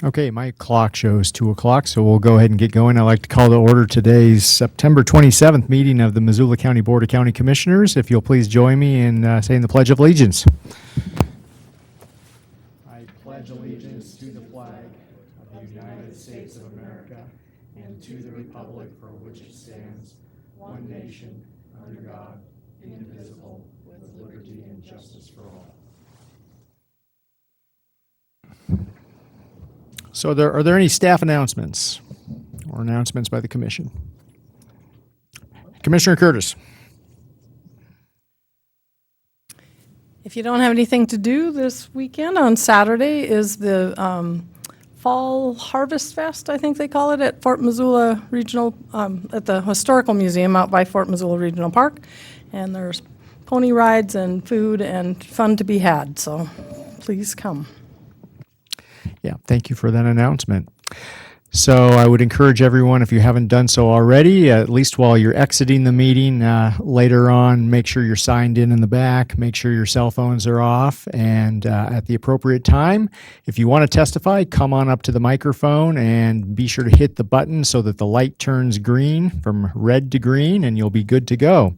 Okay, my clock shows 2 o'clock, so we'll go ahead and get going. I'd like to call to order today's September 27th meeting of the Missoula County Board of County Commissioners. If you'll please join me in saying the Pledge of Allegiance. I pledge allegiance to the flag of the United States of America and to the republic for which it stands, one nation, under God, indivisible, with liberty and justice for all. So are there any staff announcements or announcements by the commission? Commissioner Curtis. If you don't have anything to do this weekend, on Saturday is the Fall Harvest Fest, I think they call it, at Fort Missoula Regional, at the Historical Museum out by Fort Missoula Regional Park. And there's pony rides and food and fun to be had, so please come. Yeah, thank you for that announcement. So I would encourage everyone, if you haven't done so already, at least while you're exiting the meeting later on, make sure you're signed in the back, make sure your cell phones are off, and at the appropriate time, if you want to testify, come on up to the microphone and be sure to hit the button so that the light turns green from red to green, and you'll be good to go.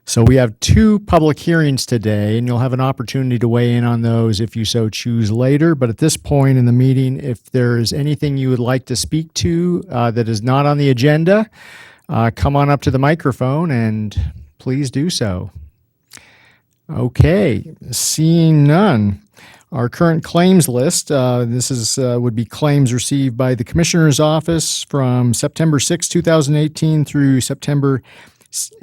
So we have 2 public hearings today, and you'll have an opportunity to weigh in on those if you so choose later. But at this point in the meeting, if there is anything you would like to speak to that is not on the agenda, come on up to the microphone and please do so. Okay, seeing none. Our current claims list, this is would be claims received by the Commissioner's Office from September 6, 2018 through September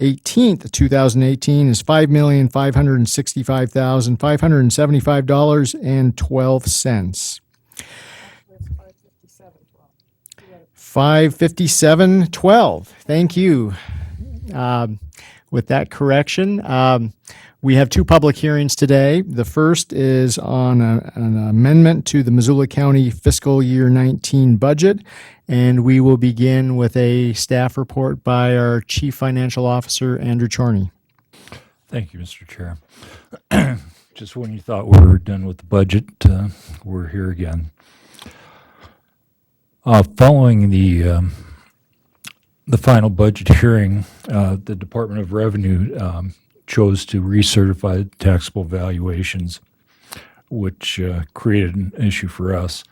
18th, 2018 is $5,565,575.12. $557.12. Thank you. With that correction, we have 2 public hearings today. The first is on an amendment to the Missoula County Fiscal Year 19 budget, and we will begin with a staff report by our Chief Financial Officer, Andrew Chorney. Thank you, Mr. Chair. Just when you thought we were done with the budget, we're here again. Following the final budget hearing, the Department of Revenue chose to recertify taxable valuations, which created an issue for us.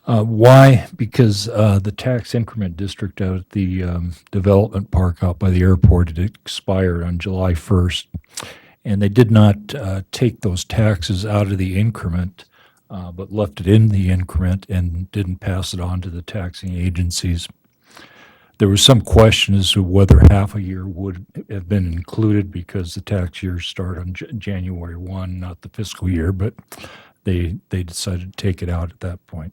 Why? Because the tax increment district out at the development park out by the airport had expired on July 1st, and they did not take those taxes out of the increment, but left it in the increment and didn't pass it on to the taxing agencies. There was some question as to whether half a year would have been included because the tax years start on January 1, not the fiscal year, but they decided to take it out at that point.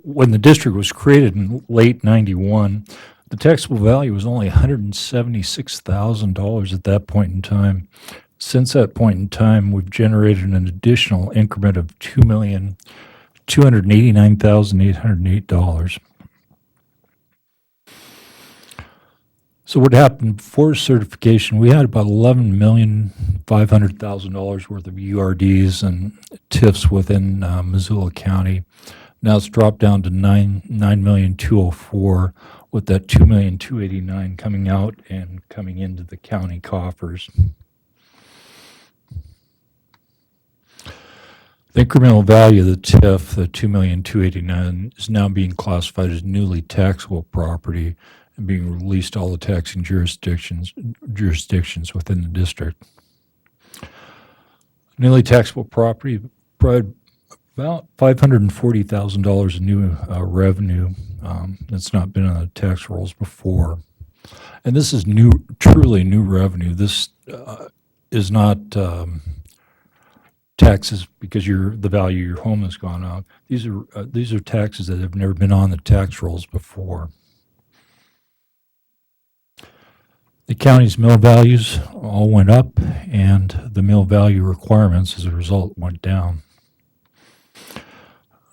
When the district was created in late 91, the taxable value was only $176,000 at that point in time. Since that point in time, we've generated an additional increment of $2,289,808. So what happened before certification, we had about $11,500,000 worth of URDs and TIFs within Missoula County. Now it's dropped down to $9,204,000, with that $2,289,000 coming out and coming into the county coffers. The incremental value of the TIF, the $2,289,000, is now being classified as newly taxable property and being released to all the taxing jurisdictions within the district. Newly taxable property provided about $540,000 in new revenue that's not been on the tax rolls before. And this is truly new revenue. This is not taxes because the value of your home has gone up. These are taxes that have never been on the tax rolls before. The county's mill values all went up, and the mill value requirements as a result went down.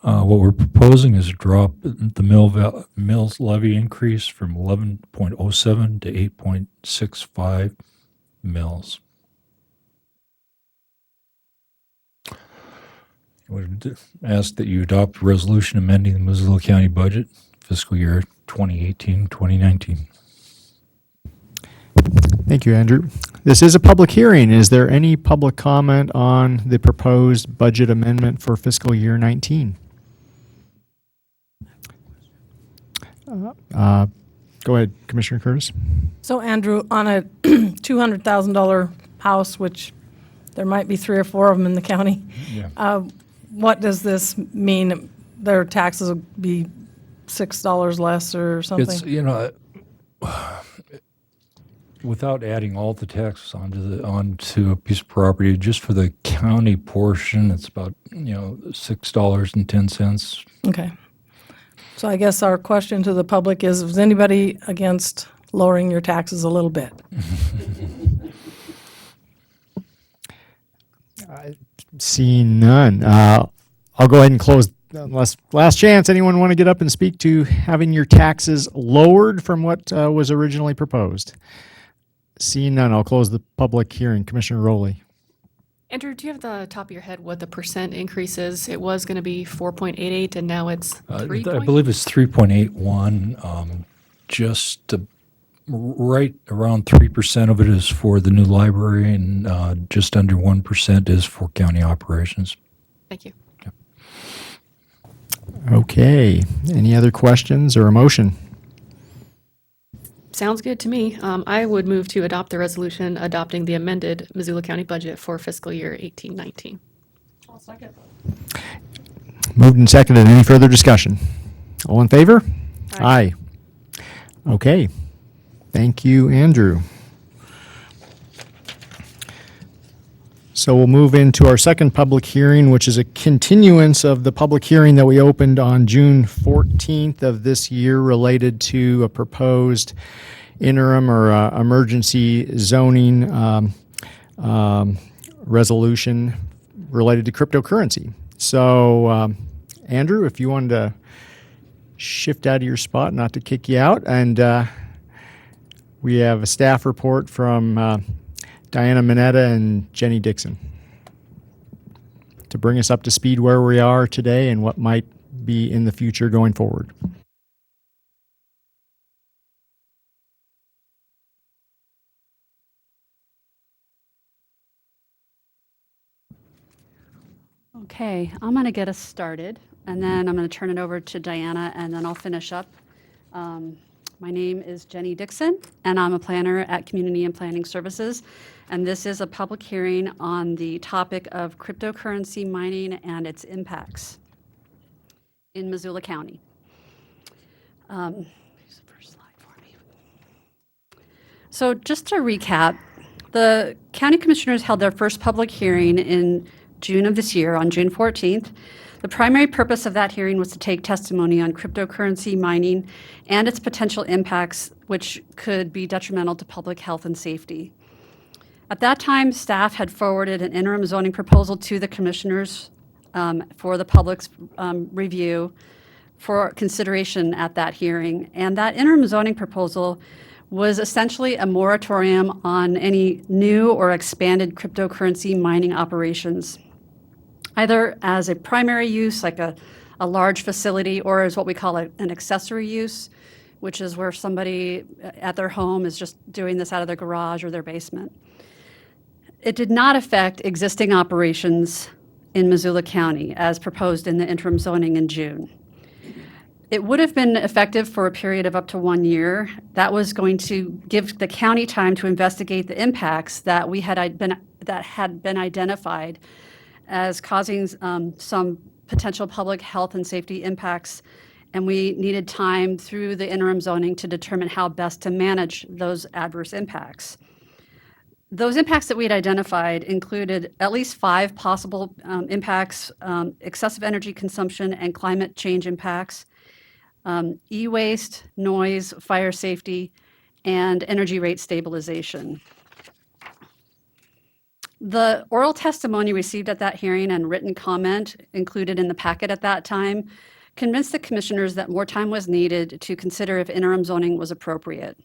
What we're proposing is a drop in the mill's levy increase from 11.07 to 8.65 mils. Would ask that you adopt a resolution amending the Missoula County budget fiscal year 2018-2019. Thank you, Andrew. This is a public hearing. Is there any public comment on the proposed budget amendment for fiscal year 19? Go ahead, Commissioner Curtis. So Andrew, on a $200,000 house, which there might be 3 or 4 of them in the county, what does this mean? Their taxes will be $6 less or something? It's, without adding all the taxes onto a piece of property, just for the county portion, it's about, $6.10. Okay. So I guess our question to the public is anybody against lowering your taxes a little bit? Seeing none. I'll go ahead and close. Unless last chance, anyone want to get up and speak to having your taxes lowered from what was originally proposed? Seeing none, I'll close the public hearing. Commissioner Rowley. Andrew, do you have the top of your head what the percent increase is? It was going to be 4.88 and now it's 3. I believe it's 3.81. Right around 3% of it is for the new library, and just under 1% is for county operations. Thank you. Okay. Any other questions or a motion? Sounds good to me. I would move to adopt the resolution adopting the amended Missoula County budget for fiscal year 18-19. I'll second. Moved and seconded. Any further discussion? All in favor? Aye. Okay. Thank you, Andrew. So we'll move into our second public hearing, which is a continuance of the public hearing that we opened on June 14th of this year related to a proposed interim or emergency zoning resolution related to cryptocurrency. So, Andrew, if you wanted to shift out of your spot, not to kick you out, and we have a staff report from Diana Mineta and Jenny Dixon to bring us up to speed where we are today and what might be in the future going forward. Okay, I'm going to get us started, and then I'm going to turn it over to Diana, and then I'll finish up. My name is Jenny Dixon, and I'm a planner at Community and Planning Services, and this is a public hearing on the topic of cryptocurrency mining and its impacts in Missoula County. Here's the first slide for me. So just to recap, the county commissioners held their first public hearing in June of this year, on June 14th. The primary purpose of that hearing was to take testimony on cryptocurrency mining and its potential impacts, which could be detrimental to public health and safety. At that time, staff had forwarded an interim zoning proposal to the commissioners for the public's review for consideration at that hearing. And that interim zoning proposal was essentially a moratorium on any new or expanded cryptocurrency mining operations, either as a primary use, like a large facility, or as what we call an accessory use, which is where somebody at their home is just doing this out of their garage or their basement. It did not affect existing operations in Missoula County as proposed in the interim zoning in June. It would have been effective for a period of up to 1 year. That was going to give the county time to investigate the impacts that had been identified as causing some potential public health and safety impacts, and we needed time through the interim zoning to determine how best to manage those adverse impacts. Those impacts that we had identified included at least 5 possible impacts: excessive energy consumption and climate change impacts, e-waste, noise, fire safety, and energy rate stabilization. The oral testimony received at that hearing and written comment included in the packet at that time convinced the commissioners that more time was needed to consider if interim zoning was appropriate.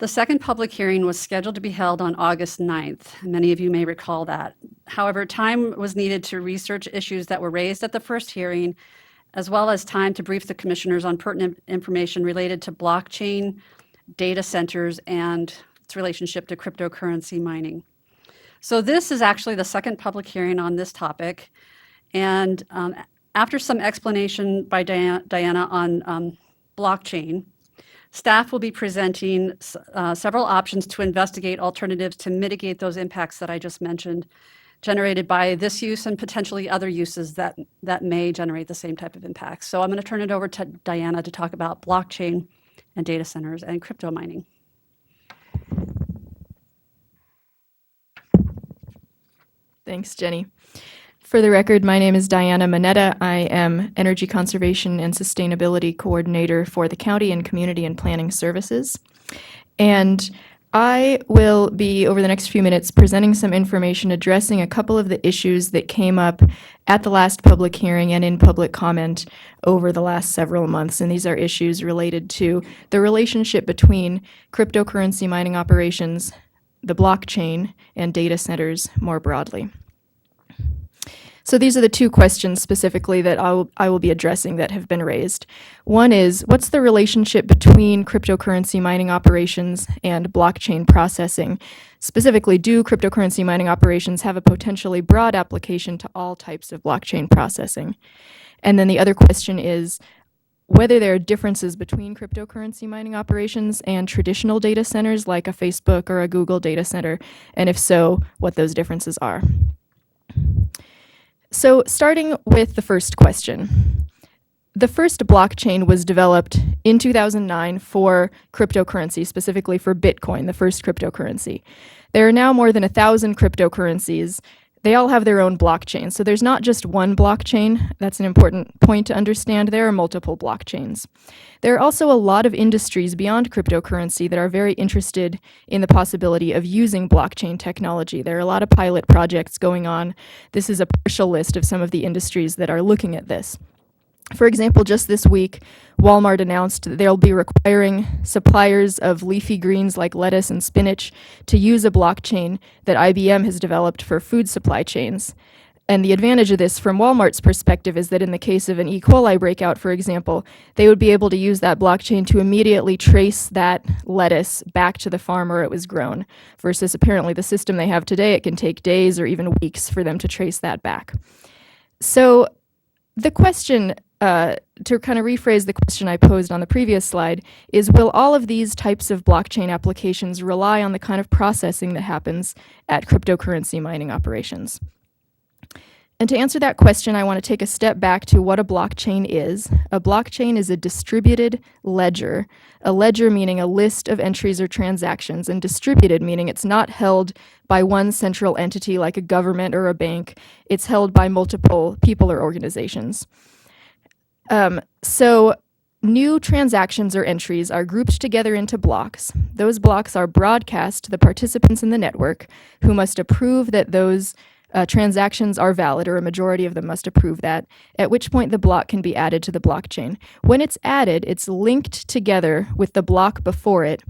The second public hearing was scheduled to be held on August 9th. Many of you may recall that. However, time was needed to research issues that were raised at the first hearing, as well as time to brief the commissioners on pertinent information related to blockchain, data centers, and its relationship to cryptocurrency mining. So this is actually the second public hearing on this topic. And after some explanation by Diana on blockchain, staff will be presenting several options to investigate alternatives to mitigate those impacts that I just mentioned, generated by this use and potentially other uses that may generate the same type of impacts. So I'm going to turn it over to Diana to talk about blockchain and data centers and crypto mining. Thanks, Jenny. For the record, my name is Diana Manetta. I am Energy Conservation and Sustainability Coordinator for the County and Community and Planning Services. And I will be, over the next few minutes, presenting some information addressing a couple of the issues that came up at the last public hearing and in public comment over the last several months. And these are issues related to the relationship between cryptocurrency mining operations, the blockchain, and data centers more broadly. So these are the two questions specifically that I will be addressing that have been raised. One is, what's the relationship between cryptocurrency mining operations and blockchain processing? Specifically, do cryptocurrency mining operations have a potentially broad application to all types of blockchain processing? And then the other question is, whether there are differences between cryptocurrency mining operations and traditional data centers like a Facebook or a Google data center, and if so, what those differences are. So starting with the first question. The first blockchain was developed in 2009 for cryptocurrency, specifically for Bitcoin, the first cryptocurrency. There are now more than 1,000 cryptocurrencies. They all have their own blockchain. So there's not just one blockchain. That's an important point to understand. There are multiple blockchains. There are also a lot of industries beyond cryptocurrency that are very interested in the possibility of using blockchain technology. There are a lot of pilot projects going on. This is a partial list of some of the industries that are looking at this. For example, just this week, Walmart announced that they'll be requiring suppliers of leafy greens like lettuce and spinach to use a blockchain that IBM has developed for food supply chains. And the advantage of this from Walmart's perspective is that in the case of an E. coli breakout, for example, they would be able to use that blockchain to immediately trace that lettuce back to the farm where it was grown, versus apparently the system they have today, it can take days or even weeks for them to trace that back. So the question, to kind of rephrase the question I posed on the previous slide, is will all of these types of blockchain applications rely on the kind of processing that happens at cryptocurrency mining operations? And to answer that question, I want to take a step back to what a blockchain is. A blockchain is a distributed ledger, a ledger meaning a list of entries or transactions, and distributed meaning it's not held by one central entity like a government or a bank. It's held by multiple people or organizations. So new transactions or entries are grouped together into blocks. Those blocks are broadcast to the participants in the network who must approve that those transactions are valid, or a majority of them must approve that, at which point the block can be added to the blockchain. When it's added, it's linked together with the block before it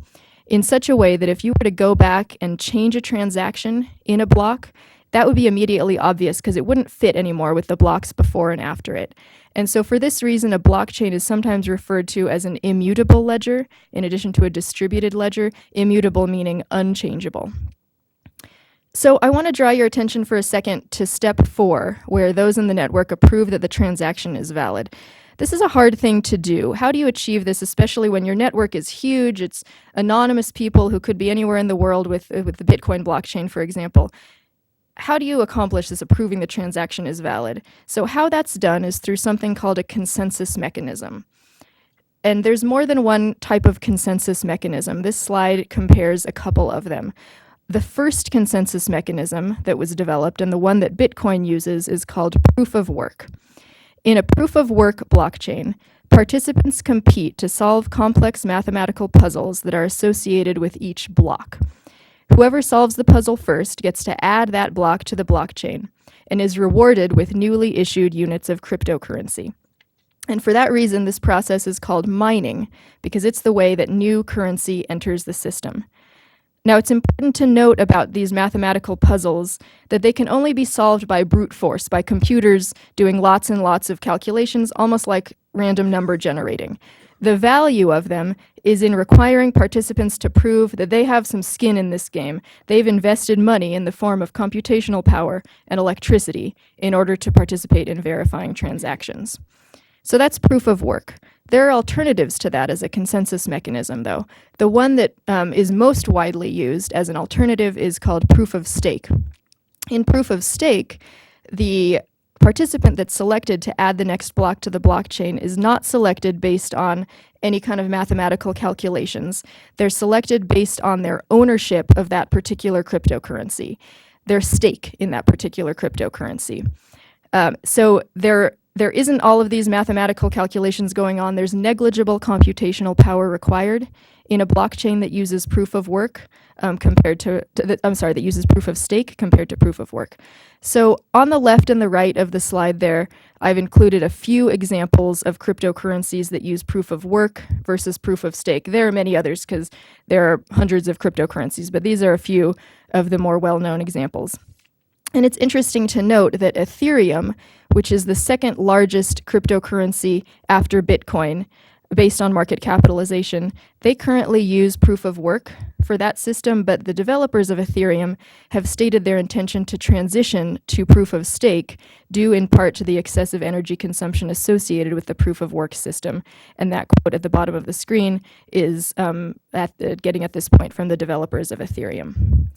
in such a way that if you were to go back and change a transaction in a block, that would be immediately obvious because it wouldn't fit anymore with the blocks before and after it. And so for this reason, a blockchain is sometimes referred to as an immutable ledger, in addition to a distributed ledger, immutable meaning unchangeable. So I want to draw your attention for a second to step 4, where those in the network approve that the transaction is valid. This is a hard thing to do. How do you achieve this, especially when your network is huge? It's anonymous people who could be anywhere in the world with the Bitcoin blockchain, for example. How do you accomplish this, approving the transaction is valid? So how that's done is through something called a consensus mechanism. And there's more than one type of consensus mechanism. This slide compares a couple of them. The first consensus mechanism that was developed, and the one that Bitcoin uses, is called proof of work. In a proof of work blockchain, participants compete to solve complex mathematical puzzles that are associated with each block. Whoever solves the puzzle first gets to add that block to the blockchain and is rewarded with newly issued units of cryptocurrency. And for that reason, this process is called mining, because it's the way that new currency enters the system. Now, it's important to note about these mathematical puzzles that they can only be solved by brute force, by computers doing lots and lots of calculations, almost like random number generating. The value of them is in requiring participants to prove that they have some skin in this game. They've invested money in the form of computational power and electricity in order to participate in verifying transactions. So that's proof of work. There are alternatives to that as a consensus mechanism, though. The one that is most widely used as an alternative is called proof of stake. In proof of stake, the participant that's selected to add the next block to the blockchain is not selected based on any kind of mathematical calculations. They're selected based on their ownership of that particular cryptocurrency, their stake in that particular cryptocurrency. So there isn't all of these mathematical calculations going on. There's negligible computational power required in a blockchain that uses proof of work that uses proof of stake compared to proof of work. So on the left and the right of the slide there, I've included a few examples of cryptocurrencies that use proof of work versus proof of stake. There are many others because there are hundreds of cryptocurrencies, but these are a few of the more well-known examples. And it's interesting to note that Ethereum, which is the second largest cryptocurrency after Bitcoin, based on market capitalization, they currently use proof of work for that system, but the developers of Ethereum have stated their intention to transition to proof of stake, due in part to the excessive energy consumption associated with the proof of work system. And that quote at the bottom of the screen is getting at this point from the developers of Ethereum.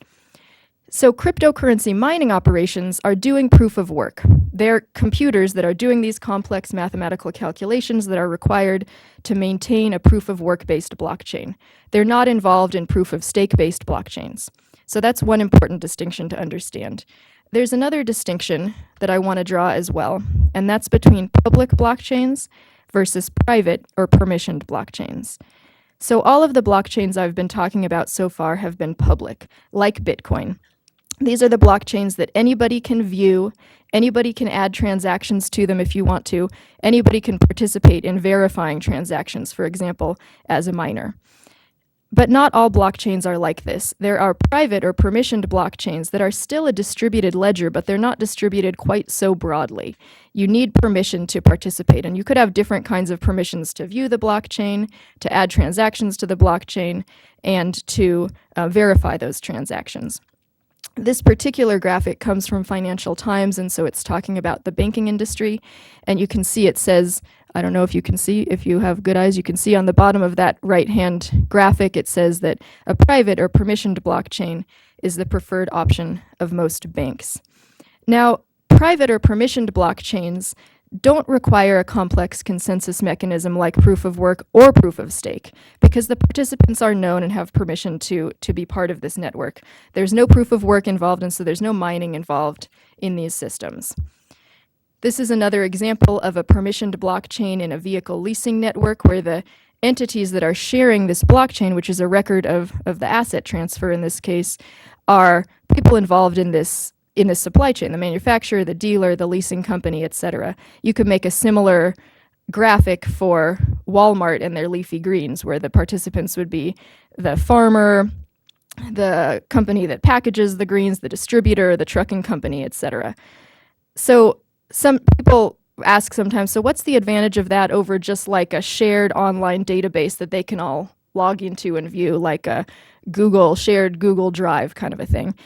So cryptocurrency mining operations are doing proof of work. They're computers that are doing these complex mathematical calculations that are required to maintain a proof of work-based blockchain. They're not involved in proof of stake-based blockchains. So that's one important distinction to understand. There's another distinction that I want to draw as well, and that's between public blockchains versus private or permissioned blockchains. So all of the blockchains I've been talking about so far have been public, like Bitcoin. These are the blockchains that anybody can view, anybody can add transactions to them if you want to, anybody can participate in verifying transactions, for example, as a miner. But not all blockchains are like this. There are private or permissioned blockchains that are still a distributed ledger, but they're not distributed quite so broadly. You need permission to participate, and you could have different kinds of permissions to view the blockchain, to add transactions to the blockchain, and to verify those transactions. This particular graphic comes from Financial Times, and so it's talking about the banking industry. And you can see it says, I don't know if you can see, if you have good eyes, you can see on the bottom of that right-hand graphic, it says that a private or permissioned blockchain is the preferred option of most banks. Now, private or permissioned blockchains don't require a complex consensus mechanism like proof of work or proof of stake, because the participants are known and have permission to be part of this network. There's no proof of work involved, and so there's no mining involved in these systems. This is another example of a permissioned blockchain in a vehicle leasing network where the entities that are sharing this blockchain, which is a record of the asset transfer in this case, are people involved in this supply chain, the manufacturer, the dealer, the leasing company, etc. You could make a similar graphic for Walmart and their leafy greens, where the participants would be the farmer, the company that packages the greens, the distributor, the trucking company, etc. So some people ask sometimes, so what's the advantage of that over just like a shared online database that they can all log into and view, like a shared Google Drive kind of a thing?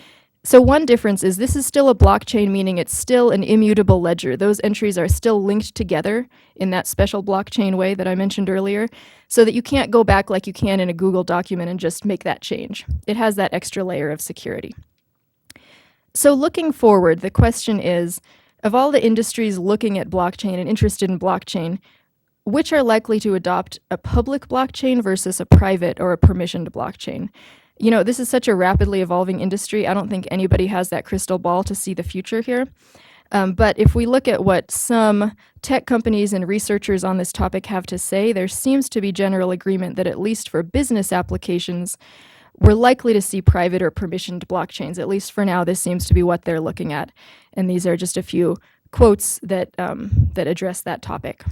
So one difference is this is still a blockchain, meaning it's still an immutable ledger. Those entries are still linked together in that special blockchain way that I mentioned earlier, so that you can't go back like you can in a Google document and just make that change. It has that extra layer of security. So looking forward, the question is, of all the industries looking at blockchain and interested in blockchain, which are likely to adopt a public blockchain versus a private or a permissioned blockchain? You know, this is such a rapidly evolving industry. I don't think anybody has that crystal ball to see the future here. But if we look at what some tech companies and researchers on this topic have to say, there seems to be general agreement that at least for business applications, we're likely to see private or permissioned blockchains. At least for now, this seems to be what they're looking at. And these are just a few quotes that address that topic.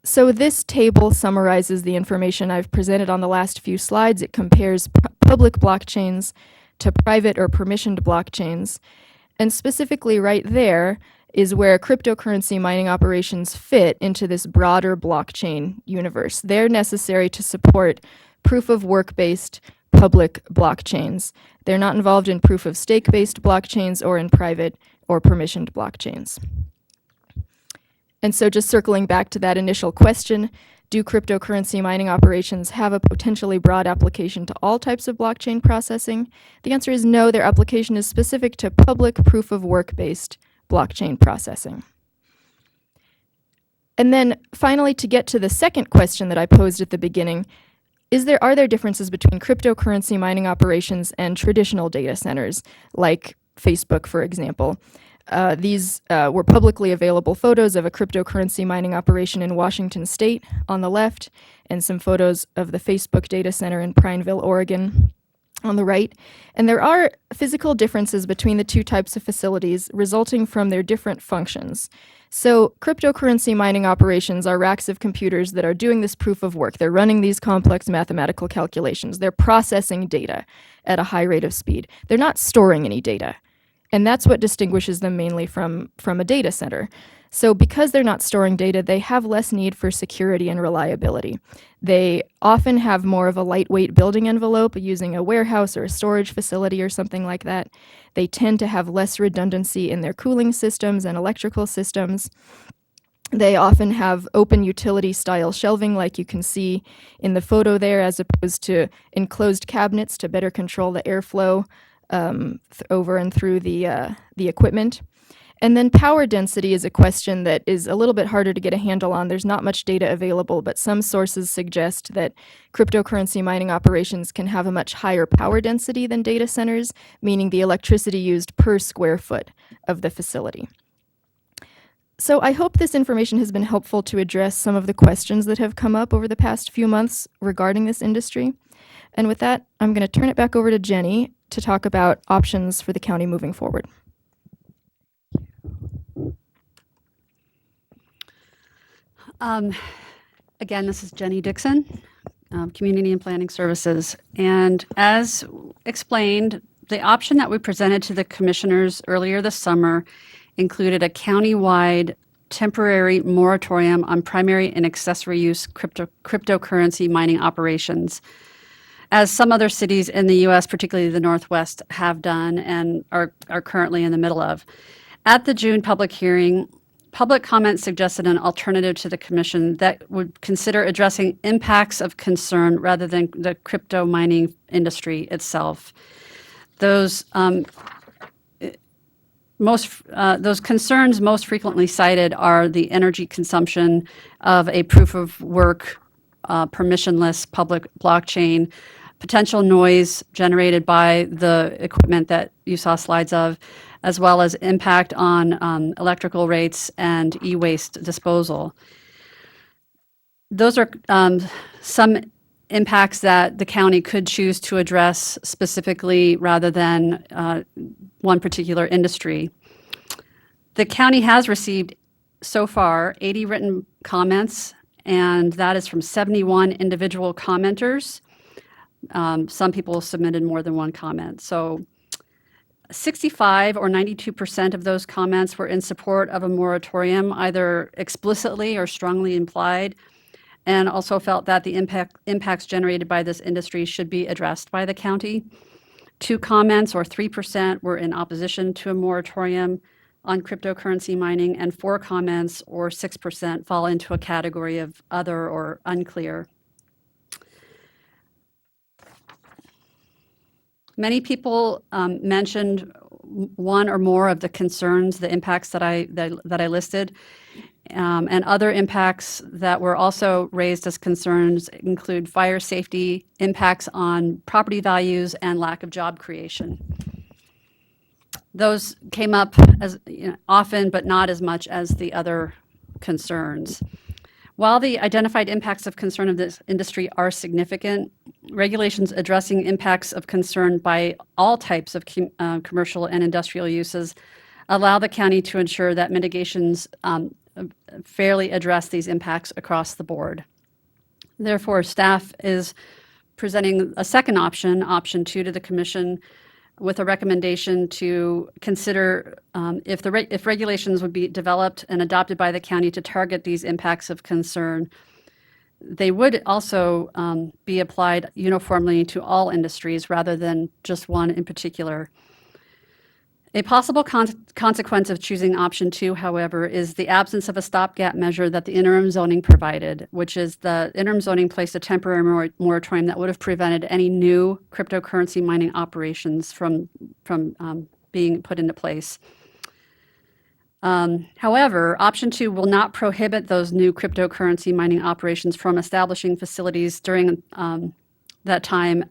So this table summarizes the information I've presented on the last few slides. It compares public blockchains to private or permissioned blockchains. And specifically right there is where cryptocurrency mining operations fit into this broader blockchain universe. They're necessary to support proof of work based public blockchains. They're not involved in proof of stake based blockchains or in private or permissioned blockchains. And so just circling back to that initial question, do cryptocurrency mining operations have a potentially broad application to all types of blockchain processing? The answer is no, their application is specific to public proof of work-based blockchain processing. And then finally, to get to the second question that I posed at the beginning, are there differences between cryptocurrency mining operations and traditional data centers, like Facebook, for example? These were publicly available photos of a cryptocurrency mining operation in Washington State on the left, and some photos of the Facebook data center in Prineville, Oregon on the right. And there are physical differences between the two types of facilities resulting from their different functions. So cryptocurrency mining operations are racks of computers that are doing this proof of work. They're running these complex mathematical calculations. They're processing data at a high rate of speed. They're not storing any data. And that's what distinguishes them mainly from a data center. So because they're not storing data, they have less need for security and reliability. They often have more of a lightweight building envelope using a warehouse or a storage facility or something like that. They tend to have less redundancy in their cooling systems and electrical systems. They often have open utility style shelving like you can see in the photo there, as opposed to enclosed cabinets to better control the airflow over and through the equipment. And then power density is a question that is a little bit harder to get a handle on. There's not much data available, but some sources suggest that cryptocurrency mining operations can have a much higher power density than data centers, meaning the electricity used per square foot of the facility. So I hope this information has been helpful to address some of the questions that have come up over the past few months regarding this industry. And with that, I'm going to turn it back over to Jenny to talk about options for the county moving forward. Again, this is Jenny Dixon, Community and Planning Services. And as explained, the option that we presented to the commissioners earlier this summer included a county-wide temporary moratorium on primary and accessory use cryptocurrency mining operations, as some other cities in the U.S., particularly the Northwest, have done and are currently in the middle of. At the June public hearing, public comment suggested an alternative to the commission that would consider addressing impacts of concern rather than the crypto mining industry itself. Those concerns most frequently cited are the energy consumption of a proof of work permissionless public blockchain, potential noise generated by the equipment that you saw slides of, as well as impact on electrical rates and e-waste disposal. Those are some impacts that the county could choose to address specifically rather than one particular industry. The county has received so far 80 written comments, and that is from 71 individual commenters. Some people submitted more than one comment. So 65 or 92% of those comments were in support of a moratorium, either explicitly or strongly implied, and also felt that the impacts generated by this industry should be addressed by the county. 2 comments, or 3%, were in opposition to a moratorium on cryptocurrency mining, and 4 comments, or 6%, fall into a category of other or unclear. Many people mentioned one or more of the concerns, the impacts that I listed, and other impacts that were also raised as concerns include fire safety, impacts on property values, and lack of job creation. Those came up as often, but not as much as the other concerns. While the identified impacts of concern of this industry are significant, regulations addressing impacts of concern by all types of commercial and industrial uses allow the county to ensure that mitigations fairly address these impacts across the board. Therefore, staff is presenting a second option, option 2, to the commission with a recommendation to consider if regulations would be developed and adopted by the county to target these impacts of concern. They would also be applied uniformly to all industries rather than just one in particular. A possible consequence of choosing option 2, however, is the absence of a stopgap measure that the interim zoning provided, which is the interim zoning placed a temporary moratorium that would have prevented any new cryptocurrency mining operations from being put into place. However, option 2 will not prohibit those new cryptocurrency mining operations from establishing facilities during that time,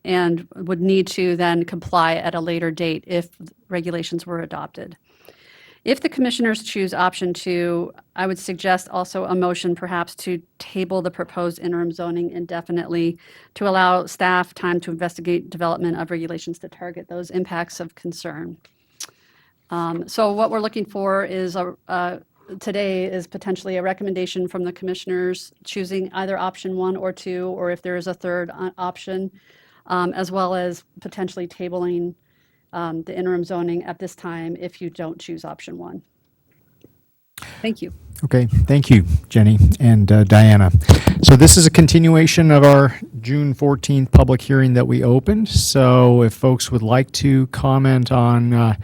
and would need to then comply at a later date if regulations were adopted. If the commissioners choose option 2, I would suggest also a motion perhaps to table the proposed interim zoning indefinitely to allow staff time to investigate development of regulations to target those impacts of concern. So what we're looking for is today is potentially a recommendation from the commissioners choosing either option 1 or 2, or if there is a third option, as well as potentially tabling the interim zoning at this time if you don't choose option 1. Thank you. Okay, thank you, Jenny and Diana. So this is a continuation of our June 14th public hearing that we opened. So if folks would like to comment on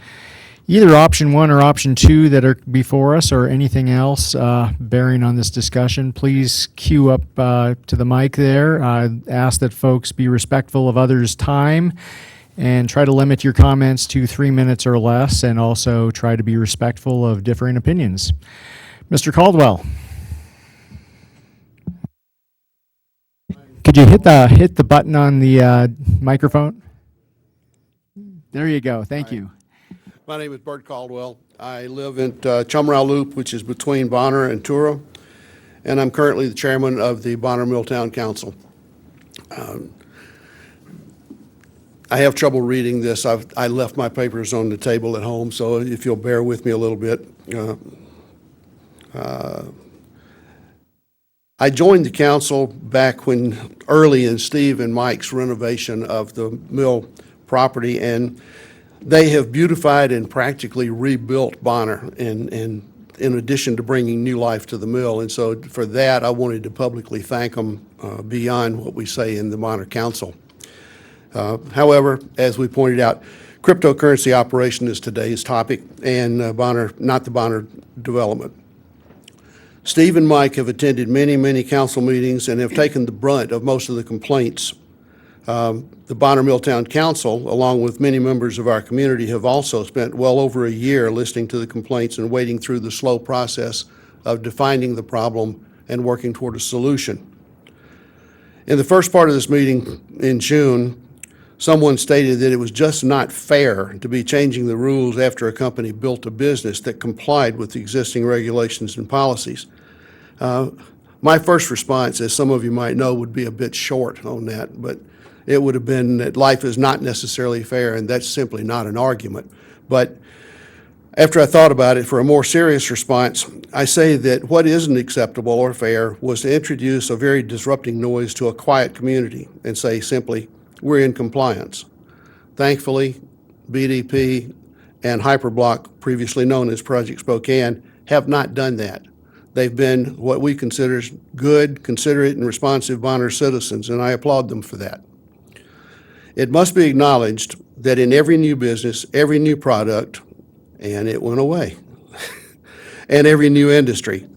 either option 1 or option 2 that are before us, or anything else bearing on this discussion, please queue up to the mic there. Ask that folks be respectful of others' time and try to limit your comments to 3 minutes or less, and also try to be respectful of differing opinions. Mr. Caldwell. Could you hit the button on the microphone? There you go. Thank you. My name is Bert Caldwell. I live in Chumrow Loop, which is between Bonner and Tura, and I'm currently the chairman of the Bonner Milltown Council. I have trouble reading this. I left my papers on the table at home, so if you'll bear with me a little bit. I joined the council back when early in Steve and Mike's renovation of the mill property, and they have beautified and practically rebuilt Bonner, in addition to bringing new life to the mill. And so for that, I wanted to publicly thank them beyond what we say in the Bonner Council. However, as we pointed out, cryptocurrency operation is today's topic, and Bonner, not the Bonner development. Steve and Mike have attended many, many council meetings and have taken the brunt of most of the complaints. The Bonner Milltown Council, along with many members of our community, have also spent well over a year listening to the complaints and wading through the slow process of defining the problem and working toward a solution. In the first part of this meeting in June, someone stated that it was just not fair to be changing the rules after a company built a business that complied with the existing regulations and policies. My first response, as some of you might know, would be a bit short on that, but it would have been that life is not necessarily fair, and that's simply not an argument. But after I thought about it, for a more serious response, I say that what isn't acceptable or fair was to introduce a very disrupting noise to a quiet community and say simply, we're in compliance. Thankfully, BDP and Hyperblock, previously known as Project Spokane, have not done that. They've been what we consider good, considerate, and responsive Bonner citizens, and I applaud them for that. It must be acknowledged that in every new business, every new product, and it went away, and every new industry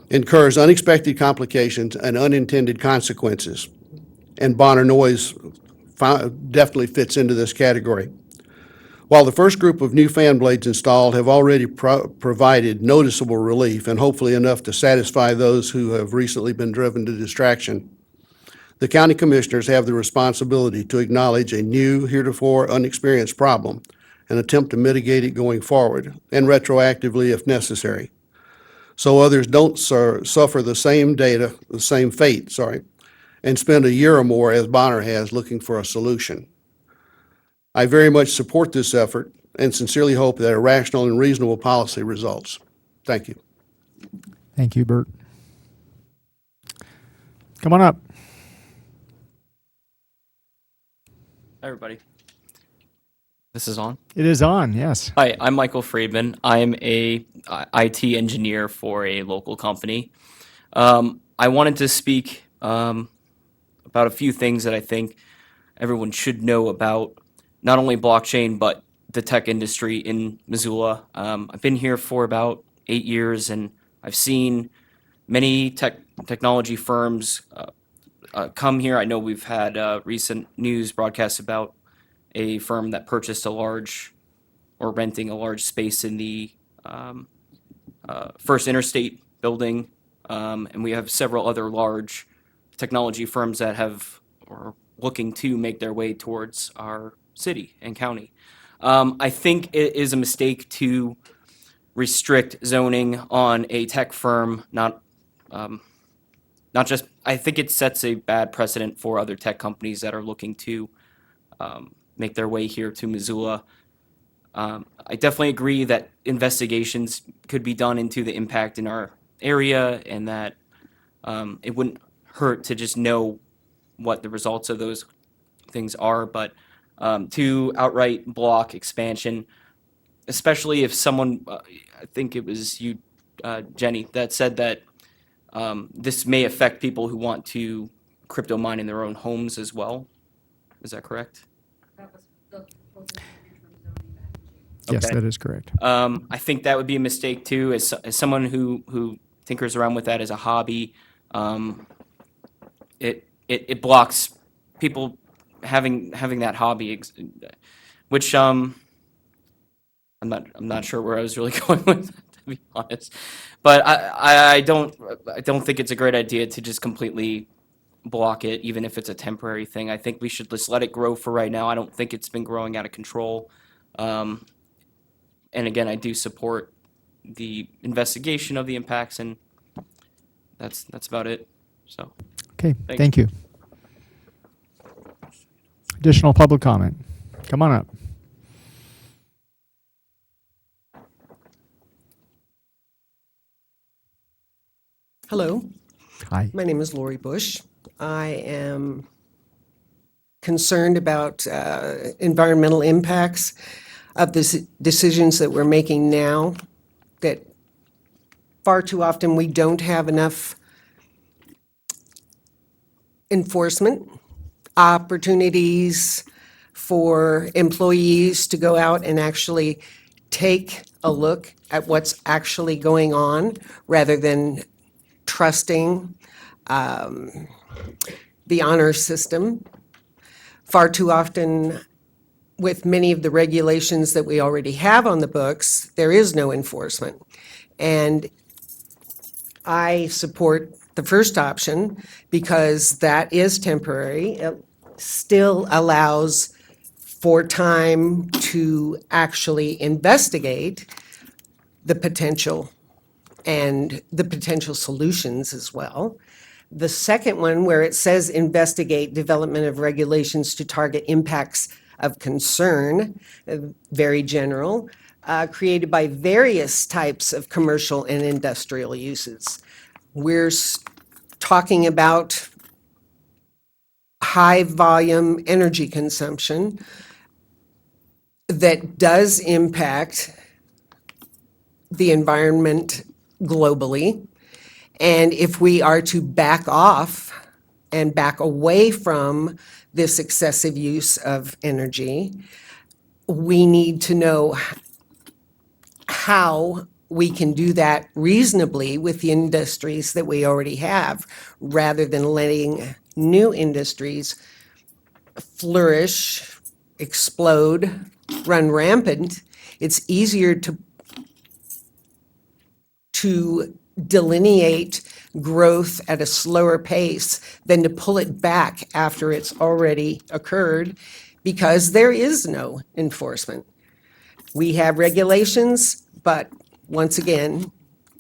incurs unexpected complications and unintended consequences, and Bonner noise definitely fits into this category. While the first group of new fan blades installed have already provided noticeable relief and hopefully enough to satisfy those who have recently been driven to distraction, the county commissioners have the responsibility to acknowledge a new, heretofore unexperienced problem and attempt to mitigate it going forward, and retroactively if necessary, so others don't suffer the same fate, and spend a year or more, as Bonner has, looking for a solution. I very much support this effort and sincerely hope that a rational and reasonable policy results. Thank you. Thank you, Bert. Come on up. Hi, everybody. This is on. It is on, yes. Hi, I'm Michael Friedman. I'm a IT engineer for a local company. I wanted to speak about a few things that I think everyone should know about not only blockchain, but the tech industry in Missoula. I've been here for about 8 years, and I've seen many technology firms come here. I know we've had recent news broadcasts about a firm that purchased a large or renting a large space in the First Interstate building. And we have several other large technology firms that have or looking to make their way towards our city and county. I think it is a mistake to restrict zoning on a tech firm, not just, I think it sets a bad precedent for other tech companies that are looking to make their way here to Missoula. I definitely agree that investigations could be done into the impact in our area, and that it wouldn't hurt to just know what the results of those things are. But to outright block expansion, especially if someone, I think it was you, Jenny, that said that this may affect people who want to crypto mine in their own homes as well. Is that correct? Yes, Okay. that is correct. I think that would be a mistake too. As someone who tinkers around with that as a hobby, it blocks people having that hobby, which I'm not sure where I was really going with that, to be honest. But I don't think it's a great idea to just completely block it, even if it's a temporary thing. I think we should just let it grow for right now. I don't think it's been growing out of control. And again, I do support the investigation of the impacts, and that's about it. So, Okay, Thanks. thank you. Additional public comment. Come on up. Hello, Hi. my name is Lori Bush. I am concerned about environmental impacts of the decisions that we're making now, that far too often we don't have enough enforcement opportunities for employees to go out and actually take a look at what's actually going on rather than trusting the honor system. Far too often, with many of the regulations that we already have on the books, there is no enforcement. And I support the first option because that is temporary. It still allows for time to actually investigate the potential and the potential solutions as well. The second one, where it says investigate development of regulations to target impacts of concern, very general, created by various types of commercial and industrial uses. We're talking about high volume energy consumption that does impact the environment globally. And if we are to back off and back away from this excessive use of energy, we need to know how we can do that reasonably with the industries that we already have, rather than letting new industries flourish, explode, run rampant. It's easier to delineate growth at a slower pace than to pull it back after it's already occurred, because there is no enforcement. We have regulations, but once again,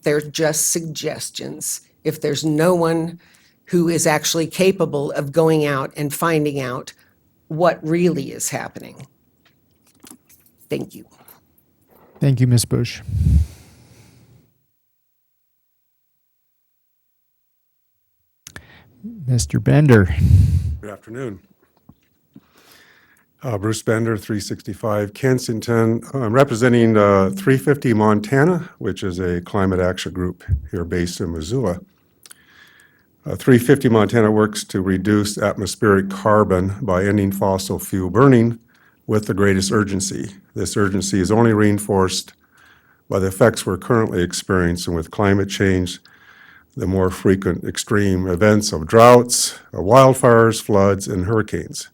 they're just suggestions. If there's no one who is actually capable of going out and finding out what really is happening. Thank you. Thank you, Ms. Bush. Mr. Bender. Good afternoon. Bruce Bender, 365 Kensington. I'm representing 350 Montana, which is a climate action group here based in Missoula. 350 Montana works to reduce atmospheric carbon by ending fossil fuel burning with the greatest urgency. This urgency is only reinforced by the effects we're currently experiencing with climate change, the more frequent extreme events of droughts, wildfires, floods, and hurricanes.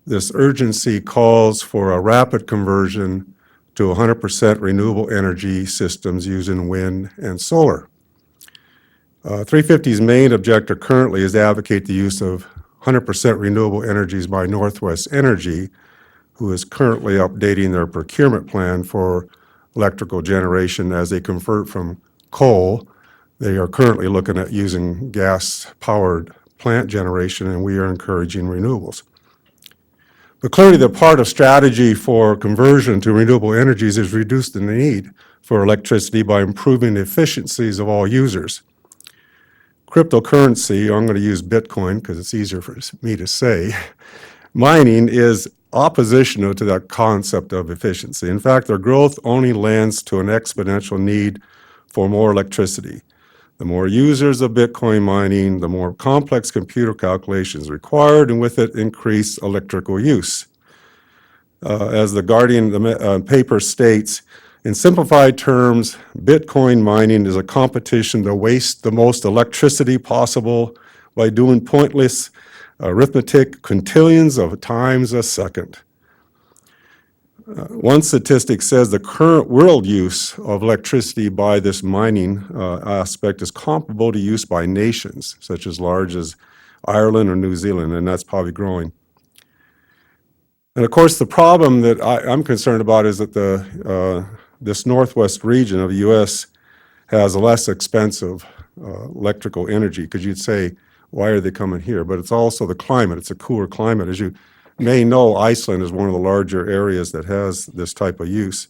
This urgency calls for a rapid conversion to 100% renewable energy systems using wind and solar. 350's main objective currently is to advocate the use of 100% renewable energies by Northwest Energy, who is currently updating their procurement plan for electrical generation as they convert from coal. They are currently looking at using gas-powered plant generation, and we are encouraging renewables. But clearly, the part of strategy for conversion to renewable energies is reduce the need for electricity by improving the efficiencies of all users. Cryptocurrency, I'm going to use Bitcoin because it's easier for me to say, mining is oppositional to that concept of efficiency. In fact, their growth only lends to an exponential need for more electricity. The more users of Bitcoin mining, the more complex computer calculations required, and with it, increased electrical use. As the Guardian paper states, in simplified terms, Bitcoin mining is a competition to waste the most electricity possible by doing pointless arithmetic quintillions of times a second. One statistic says the current world use of electricity by this mining aspect is comparable to use by nations, such as large as Ireland or New Zealand, and that's probably growing. And of course, the problem that I'm concerned about is that this northwest region of the U.S. has a less expensive electrical energy, because you'd say, why are they coming here? But it's also the climate. It's a cooler climate. As you may know, Iceland is one of the larger areas that has this type of use.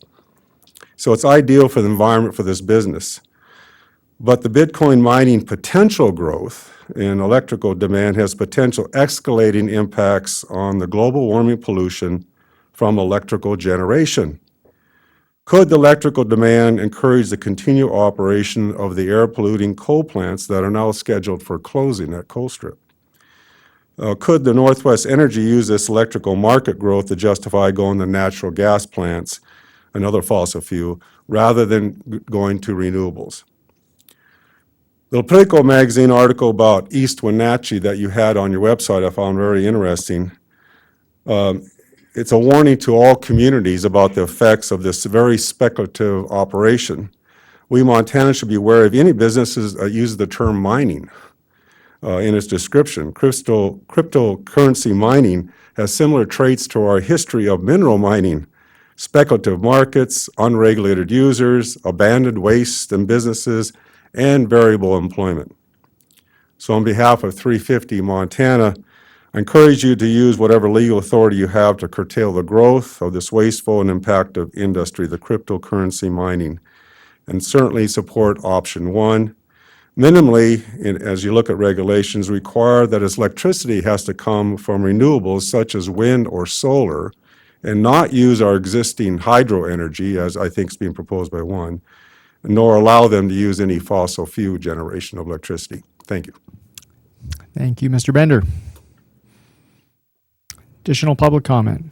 So it's ideal for the environment for this business. But the Bitcoin mining potential growth in electrical demand has potential escalating impacts on the global warming pollution from electrical generation. Could the electrical demand encourage the continued operation of the air-polluting coal plants that are now scheduled for closing at Colstrip? Could the Northwest Energy use this electrical market growth to justify going to natural gas plants, another fossil fuel, rather than going to renewables? The Politico magazine article about East Wenatchee that you had on your website I found very interesting. It's a warning to all communities about the effects of this very speculative operation. We Montanans should be aware of any businesses that use the term mining in its description. Cryptocurrency mining has similar traits to our history of mineral mining: speculative markets, unregulated users, abandoned waste and businesses, and variable employment. So on behalf of 350 Montana, I encourage you to use whatever legal authority you have to curtail the growth of this wasteful and impactful industry, the cryptocurrency mining, and certainly support option one. Minimally, as you look at regulations, require that its electricity has to come from renewables such as wind or solar, and not use our existing hydro energy, as I think is being proposed by one, nor allow them to use any fossil fuel generation of electricity. Thank you. Thank you, Mr. Bender. Additional public comment.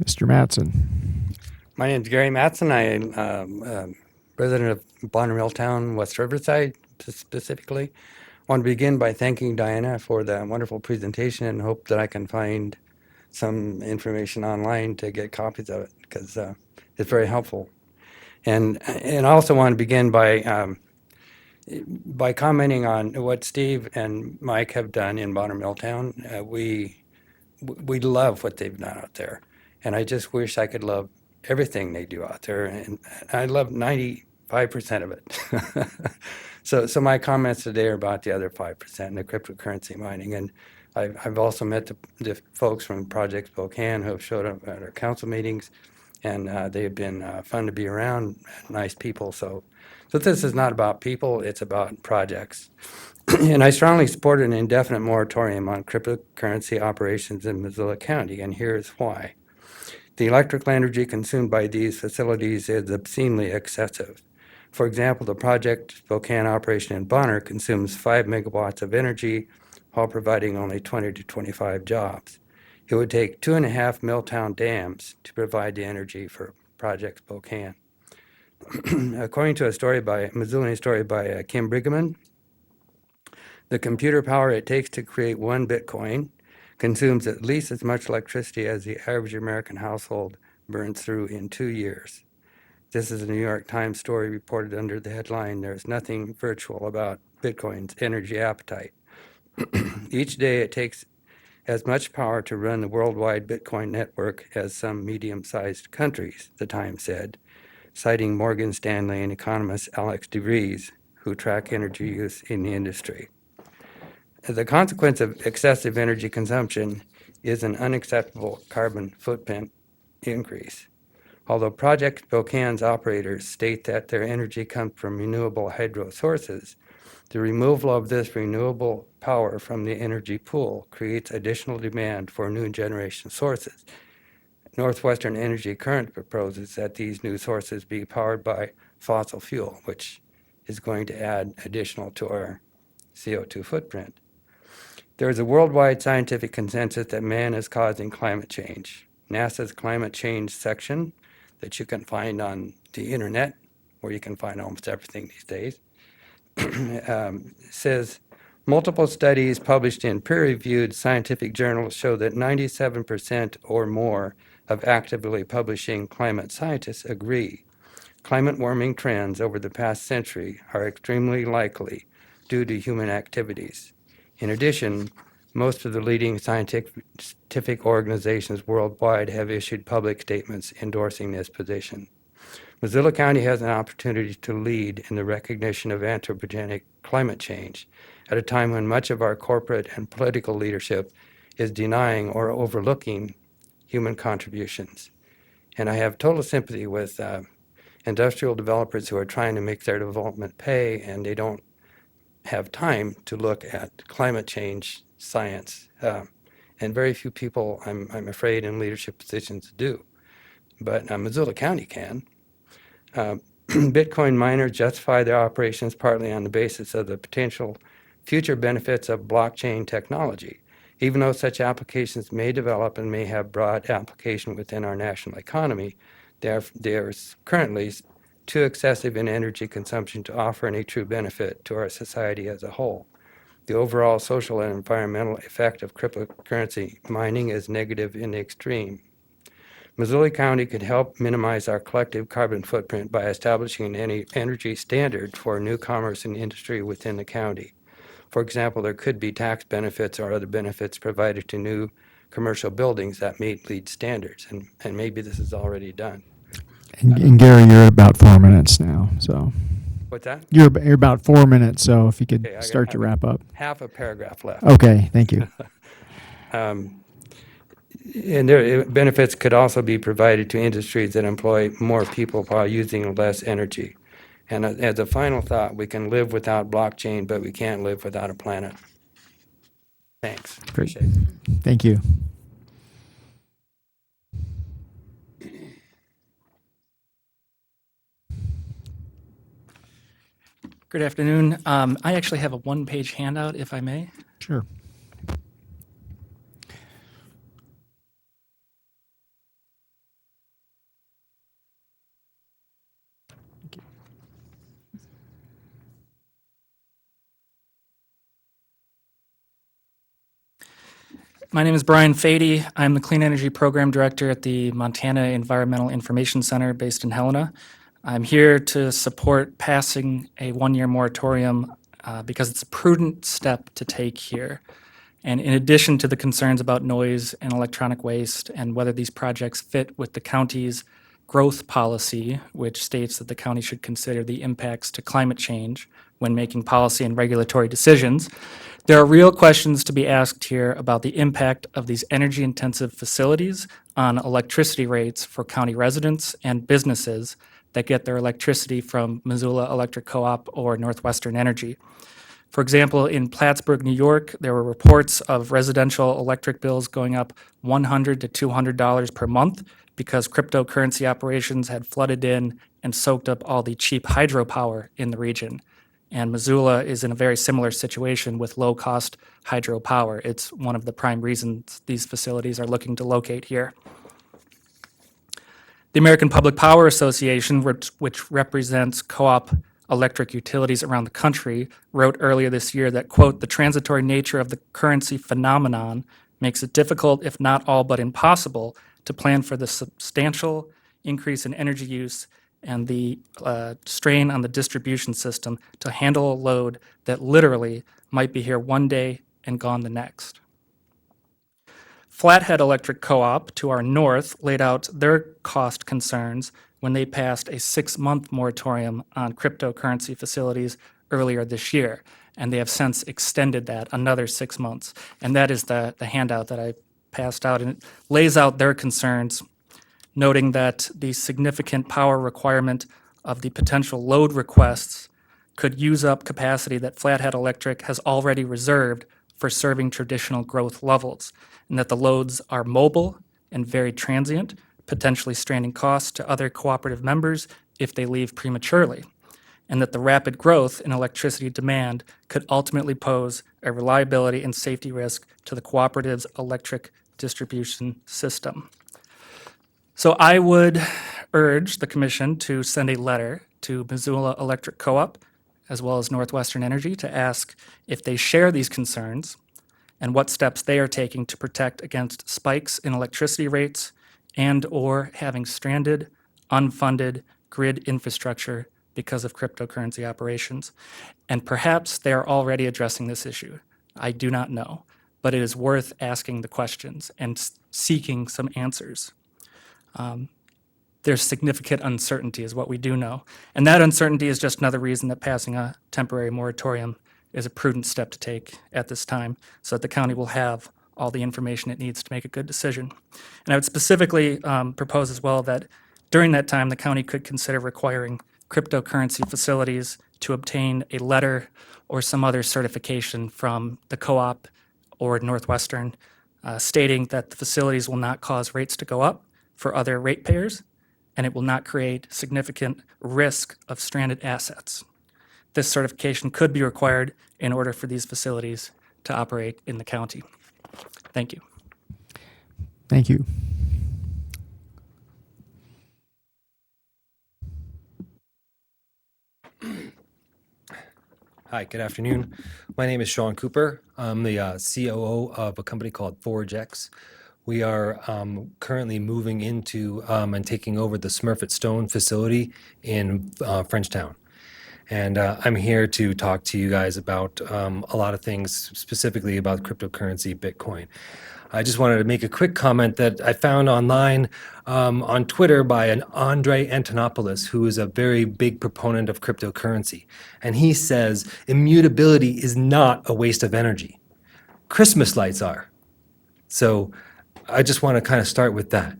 Mr. Mattson. My name is Gary Mattson. I am resident of Bonner Milltown, West Riverside, specifically. I want to begin by thanking Diana for the wonderful presentation and hope that I can find some information online to get copies of it, because it's very helpful. And I also want to begin by commenting on what Steve and Mike have done in Bonner Milltown. We love what they've done out there, and I just wish I could love everything they do out there, and I love 95% of it. So my comments today are about the other 5% and the cryptocurrency mining. And I've also met the folks from Project Spokane who have showed up at our council meetings, and they've been fun to be around, nice people. So this is not about people, it's about projects. And I strongly support an indefinite moratorium on cryptocurrency operations in Missoula County, and here's why. The electrical energy consumed by these facilities is obscenely excessive. For example, the Project Spokane operation in Bonner consumes 5 megawatts of energy while providing only 20 to 25 jobs. It would take 2.5 Milltown dams to provide the energy for Project Spokane. According to a Missoulian story by Kim Brigham, the computer power it takes to create 1 Bitcoin consumes at least as much electricity as the average American household burns through in 2 years. This is a New York Times story reported under the headline, "There's nothing virtual about Bitcoin's energy appetite." Each day it takes as much power to run the worldwide Bitcoin network as some medium-sized countries, the Times said, citing Morgan Stanley and economist Alex DeVries, who track energy use in the industry. The consequence of excessive energy consumption is an unacceptable carbon footprint increase. Although Project Spokane's operators state that their energy comes from renewable hydro sources, the removal of this renewable power from the energy pool creates additional demand for new generation sources. Northwestern Energy Current proposes that these new sources be powered by fossil fuel, which is going to add additional to our CO2 footprint. There is a worldwide scientific consensus that man is causing climate change. NASA's climate change section that you can find on the internet, where you can find almost everything these days, says multiple studies published in peer-reviewed scientific journals show that 97% or more of actively publishing climate scientists agree climate warming trends over the past century are extremely likely due to human activities. In addition, most of the leading scientific organizations worldwide have issued public statements endorsing this position. Missoula County has an opportunity to lead in the recognition of anthropogenic climate change at a time when much of our corporate and political leadership is denying or overlooking human contributions. And I have total sympathy with industrial developers who are trying to make their development pay, and they don't have time to look at climate change science. And very few people, I'm afraid, in leadership positions do. But Missoula County can. Bitcoin miners justify their operations partly on the basis of the potential future benefits of blockchain technology. Even though such applications may develop and may have broad application within our national economy, they are currently too excessive in energy consumption to offer any true benefit to our society as a whole. The overall social and environmental effect of cryptocurrency mining is negative in the extreme. Missoula County could help minimize our collective carbon footprint by establishing an energy standard for new commerce and industry within the county. For example, there could be tax benefits or other benefits provided to new commercial buildings that meet LEED standards, and maybe this is already done. And Gary, you're at about 4 minutes now, so. What's that? You're about 4 minutes, so if you could Okay, start to wrap up. Half a paragraph left. Okay, thank you. And their benefits could also be provided to industries that employ more people while using less energy. And as a final thought, we can live without blockchain, but we can't live without a planet. Thanks. Great. Appreciate it. Thank you. Good afternoon. I actually have a one-page handout, if I may. Sure. My name is Brian Fady. I'm the Clean Energy Program Director at the Montana Environmental Information Center based in Helena. I'm here to support passing a one-year moratorium because it's a prudent step to take here. And in addition to the concerns about noise and electronic waste and whether these projects fit with the county's growth policy, which states that the county should consider the impacts to climate change when making policy and regulatory decisions, There are real questions to be asked here about the impact of these energy-intensive facilities on electricity rates for county residents and businesses that get their electricity from Missoula Electric Co-op or Northwestern Energy. For example, in Plattsburgh, New York, there were reports of residential electric bills going up $100 to $200 per month because cryptocurrency operations had flooded in and soaked up all the cheap hydropower in the region. And Missoula is in a very similar situation with low-cost hydropower. It's one of the prime reasons these facilities are looking to locate here. The American Public Power Association, which represents co-op electric utilities around the country, wrote earlier this year that, quote, "The transitory nature of the currency phenomenon makes it difficult, if not all but impossible, to plan for the substantial increase in energy use and the strain on the distribution system to handle a load that literally might be here one day and gone the next." Flathead Electric Co-op to our north laid out their cost concerns when they passed a 6-month moratorium on cryptocurrency facilities earlier this year, and they have since extended that another 6 months. And that is the handout that I passed out, and it lays out their concerns, noting that the significant power requirement of the potential load requests could use up capacity that Flathead Electric has already reserved for serving traditional growth levels, and that the loads are mobile and very transient, potentially straining costs to other cooperative members if they leave prematurely, and that the rapid growth in electricity demand could ultimately pose a reliability and safety risk to the cooperative's electric distribution system. So I would urge the Commission to send a letter to Missoula Electric Co-op as well as Northwestern Energy to ask if they share these concerns and what steps they are taking to protect against spikes in electricity rates and or having stranded, unfunded grid infrastructure because of cryptocurrency operations. And perhaps they are already addressing this issue. I do not know, but it is worth asking the questions and seeking some answers. There's significant uncertainty is what we do know. And that uncertainty is just another reason that passing a temporary moratorium is a prudent step to take at this time so that the county will have all the information it needs to make a good decision. And I would specifically propose as well that during that time, the county could consider requiring cryptocurrency facilities to obtain a letter or some other certification from the co-op or Northwestern stating that the facilities will not cause rates to go up for other ratepayers, and it will not create significant risk of stranded assets. This certification could be required in order for these facilities to operate in the county. Thank you. Thank you. Hi, good afternoon. My name is Sean Cooper. I'm the COO of a company called ForgeX. We are currently moving into and taking over the Smurfit Stone facility in Frenchtown. And I'm here to talk to you guys about a lot of things, specifically about cryptocurrency, Bitcoin. I just wanted to make a quick comment that I found online on Twitter by an Andre Antonopoulos, who is a very big proponent of cryptocurrency. And he says, immutability is not a waste of energy. Christmas lights are. So I just want to kind of start with that.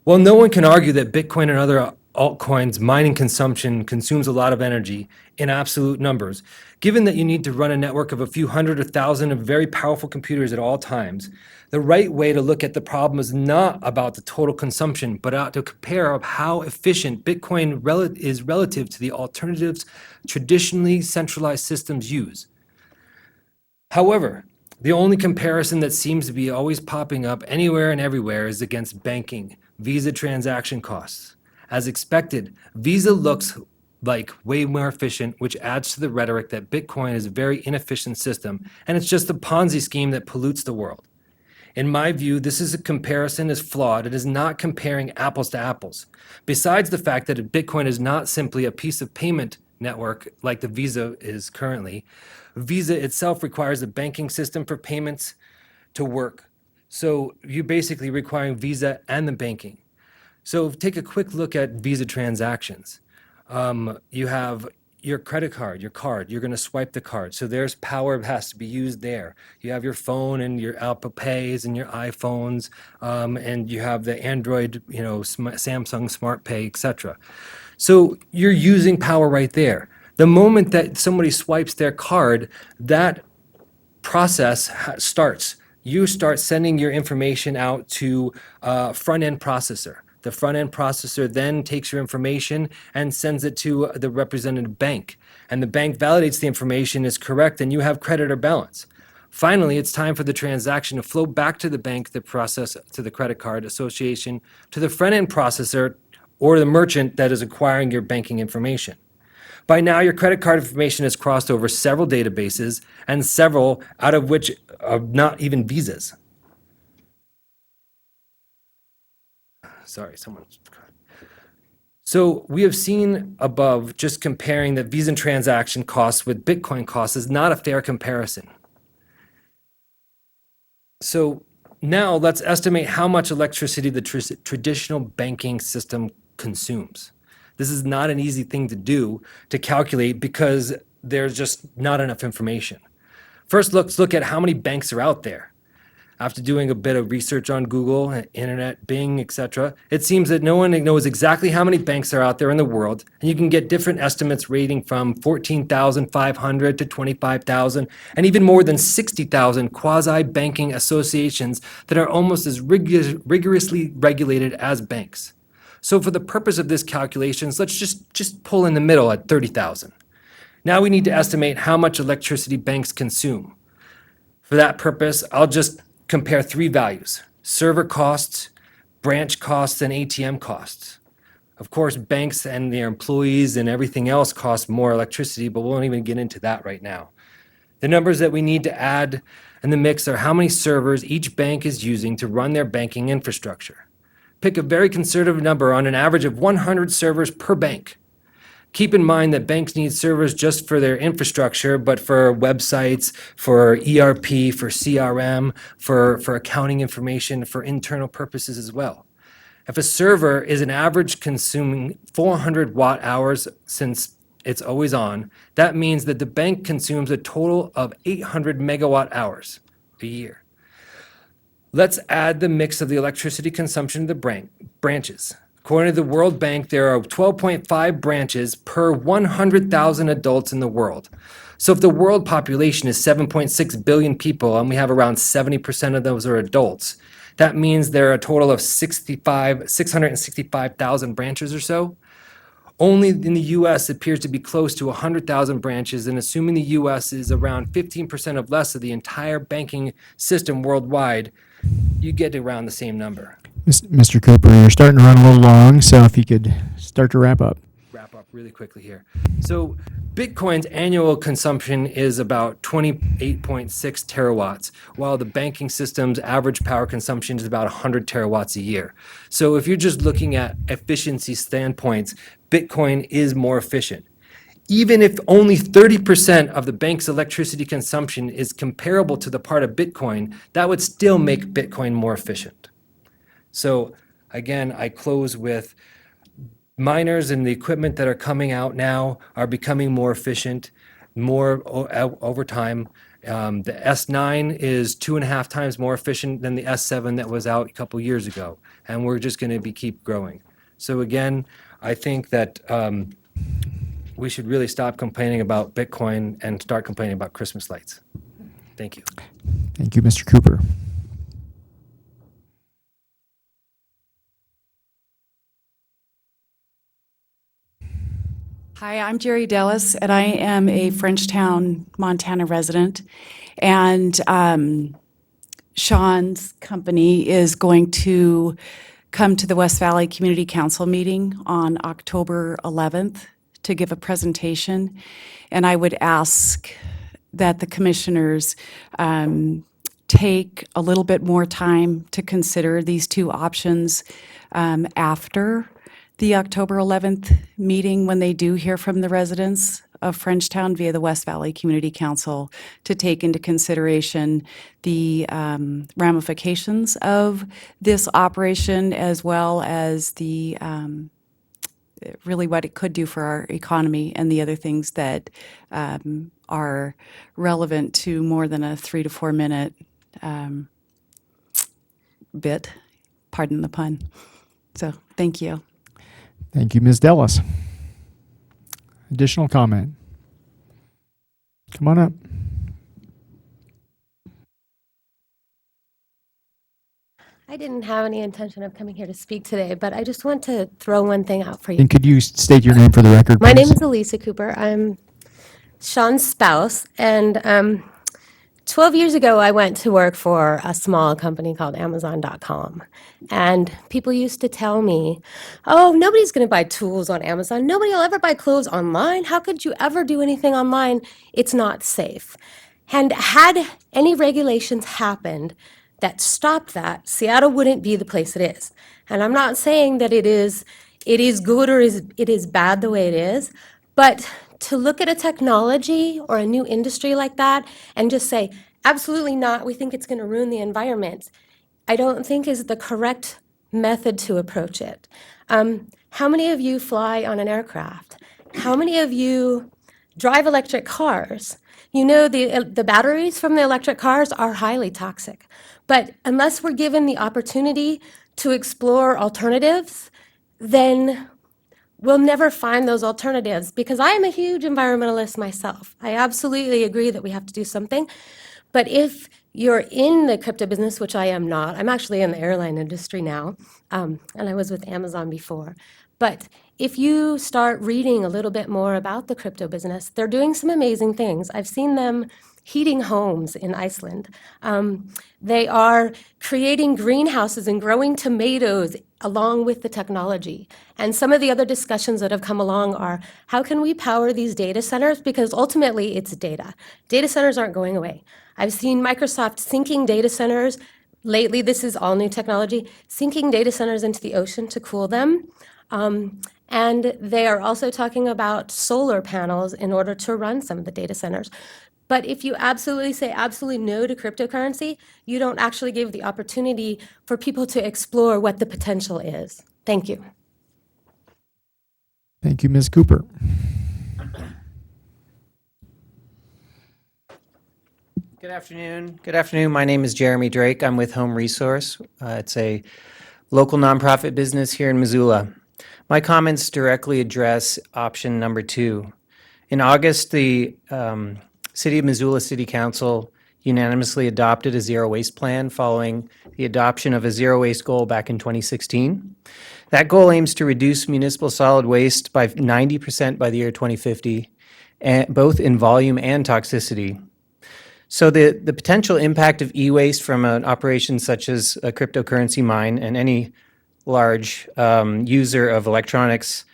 Well, no one can argue that Bitcoin and other altcoins mining consumption consumes a lot of energy in absolute numbers. Given that you need to run a network of a few hundred or thousand of very powerful computers at all times, the right way to look at the problem is not about the total consumption, but to compare how efficient Bitcoin is relative to the alternatives traditionally centralized systems use. However, the only comparison that seems to be always popping up anywhere and everywhere is against banking, Visa transaction costs. As expected, Visa looks like way more efficient, which adds to the rhetoric that Bitcoin is a very inefficient system, and it's just a Ponzi scheme that pollutes the world. In my view, this is a comparison is flawed. It is not comparing apples to apples. Besides the fact that Bitcoin is not simply a piece of payment network like the Visa is currently, Visa itself requires a banking system for payments to work. So you're basically requiring Visa and the banking. So take a quick look at Visa transactions. You have your credit card, you're going to swipe the card. So there's power that has to be used there. You have your phone and your Apple Pays and your iPhones, and you have the Android, Samsung Smart Pay, etc. So you're using power right there. The moment that somebody swipes their card, that process starts. You start sending your information out to a front-end processor. The front-end processor then takes your information and sends it to the representative bank. And the bank validates the information is correct, and you have credit or balance. Finally, it's time for the transaction to flow back to the bank, the process to the credit card association, to the front-end processor or the merchant that is acquiring your banking information. By now, your credit card information has crossed over several databases, and several out of which are not even Visas. Sorry, someone's. So we have seen above, just comparing the Visa transaction costs with Bitcoin costs is not a fair comparison. So now let's estimate how much electricity the traditional banking system consumes. This is not an easy thing to do, to calculate, because there's just not enough information. First, let's look at how many banks are out there. After doing a bit of research on Google, Internet, Bing, etc., it seems that no one knows exactly how many banks are out there in the world, and you can get different estimates ranging from 14,500 to 25,000, and even more than 60,000 quasi-banking associations that are almost as rigorously regulated as banks. So for the purpose of this calculations, let's just pull in the middle at 30,000. Now we need to estimate how much electricity banks consume. For that purpose, I'll just compare three values: server costs, branch costs, and ATM costs. Of course, banks and their employees and everything else cost more electricity, but we won't even get into that right now. The numbers that we need to add in the mix are how many servers each bank is using to run their banking infrastructure. Pick a very conservative number on an average of 100 servers per bank. Keep in mind that banks need servers just for their infrastructure, but for websites, for ERP, for CRM, for accounting information, for internal purposes as well. If a server is an average consuming 400 watt hours since it's always on, that means that the bank consumes a total of 800 megawatt hours a year. Let's add the mix of the electricity consumption of the branches. According to the World Bank, there are 12.5 branches per 100,000 adults in the world. So if the world population is 7.6 billion people and we have around 70% of those are adults, that means there are a total of 665,000 branches or so. Only in the US it appears to be close to 100,000 branches, and assuming the US is around 15% of less of the entire banking system worldwide, you get around the same number. Mr. Cooper, you're starting to run a little long, so if you could start to wrap up. Wrap up really quickly here. So Bitcoin's annual consumption is about 28.6 terawatts, while the banking system's average power consumption is about 100 terawatts a year. So if you're just looking at efficiency standpoints, Bitcoin is more efficient. Even if only 30% of the bank's electricity consumption is comparable to the part of Bitcoin, that would still make Bitcoin more efficient. So again, I close with miners and the equipment that are coming out now are becoming more efficient, more over time. The S9 is 2.5 times more efficient than the S7 that was out a couple years ago, and we're just going to keep growing. So again, I think that we should really stop complaining about Bitcoin and start complaining about Christmas lights. Thank you. Thank you, Mr. Cooper. Hi, I'm Jerry Dellis, and I am a Frenchtown, Montana resident. And Sean's company is going to come to the West Valley Community Council meeting on October 11th to give a presentation. And I would ask that the commissioners take a little bit more time to consider these two options after the October 11th meeting, when they do hear from the residents of Frenchtown via the West Valley Community Council, to take into consideration the ramifications of this operation, as well as the really what it could do for our economy and the other things that are relevant to more than a 3 to 4 minute bit. Pardon the pun. So thank you. Thank you, Ms. Dellis. Additional comment? Come on up. I didn't have any intention of coming here to speak today, but I just want to throw one thing out for you. And could you state your name for the record, My please? name is Elisa Cooper. I'm Sean's spouse, and 12 years ago, I went to work for a small company called Amazon.com. And people used to tell me, oh, nobody's going to buy tools on Amazon. Nobody will ever buy clothes online. How could you ever do anything online? It's not safe. And had any regulations happened that stopped that, Seattle wouldn't be the place it is. And I'm not saying that it is good or it is bad the way it is, but to look at a technology or a new industry like that and just say, absolutely not, we think it's going to ruin the environment, I don't think is the correct method to approach it. How many of you fly on an aircraft? How many of you drive electric cars? You know, the batteries from the electric cars are highly toxic. But unless we're given the opportunity to explore alternatives, then we'll never find those alternatives, because I am a huge environmentalist myself. I absolutely agree that we have to do something. But if you're in the crypto business, which I am not, I'm actually in the airline industry now, and I was with Amazon before. But if you start reading a little bit more about the crypto business, they're doing some amazing things. I've seen them heating homes in Iceland. They are creating greenhouses and growing tomatoes along with the technology. And some of the other discussions that have come along are, how can we power these data centers? Because ultimately it's data. Data centers aren't going away. I've seen Microsoft sinking data centers. Lately, this is all new technology, sinking data centers into the ocean to cool them. And they are also talking about solar panels in order to run some of the data centers. But if you absolutely say absolutely no to cryptocurrency, you don't actually give the opportunity for people to explore what the potential is. Thank you. Thank you, Ms. Cooper. Good afternoon. Good afternoon. My name is Jeremy Drake. I'm with Home Resource. It's a local nonprofit business here in Missoula. My comments directly address option number 2. In August, the City of Missoula City Council unanimously adopted a zero waste plan following the adoption of a zero waste goal back in 2016. That goal aims to reduce municipal solid waste by 90% by the year 2050, both in volume and toxicity. So the potential impact of e-waste from an operation such as a cryptocurrency mine and any large user of electronics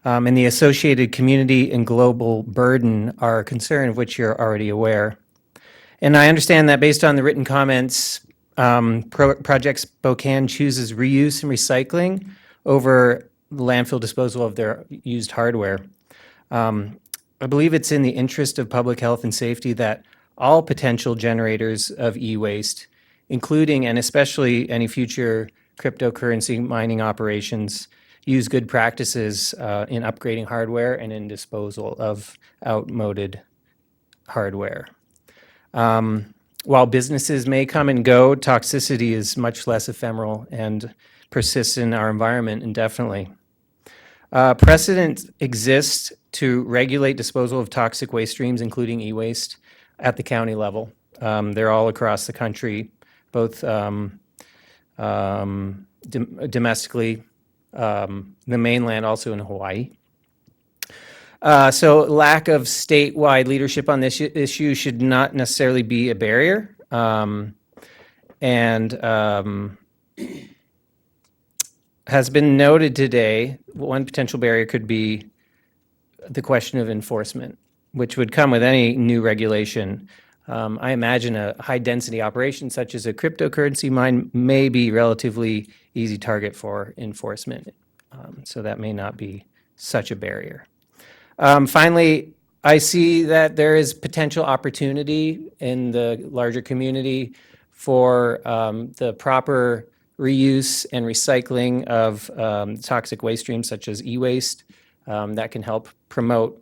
and the associated community and global burden are a concern of which you're already aware. And I understand that based on the written comments, Project Spokane chooses reuse and recycling over landfill disposal of their used hardware. I believe it's in the interest of public health and safety that all potential generators of e-waste, including and especially any future cryptocurrency mining operations, use good practices in upgrading hardware and in disposal of outmoded hardware. While businesses may come and go, toxicity is much less ephemeral and persists in our environment indefinitely. Precedent exists to regulate disposal of toxic waste streams, including e-waste, at the county level. They're all across the country, both domestically, the mainland, also in Hawaii. So lack of statewide leadership on this issue should not necessarily be a barrier. Has been noted today, one potential barrier could be the question of enforcement, which would come with any new regulation. I imagine a high-density operation such as a cryptocurrency mine may be relatively easy target for enforcement, so that may not be such a barrier. Finally, I see that there is potential opportunity in the larger community for the proper reuse and recycling of toxic waste streams such as e-waste. That can help promote